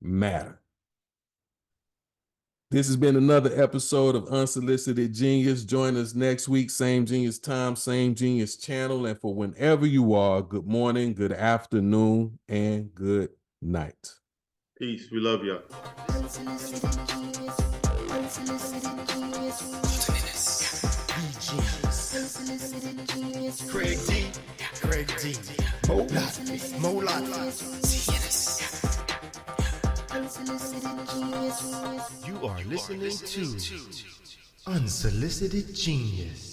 matter? This has been another episode of Unsolicited Genius. Join us next week, same genius time, same genius channel. And for whenever you are, good morning, good afternoon, and good night. Peace. We love y'all. Craig D, Mo Lot, You are listening to Unsolicited Genius.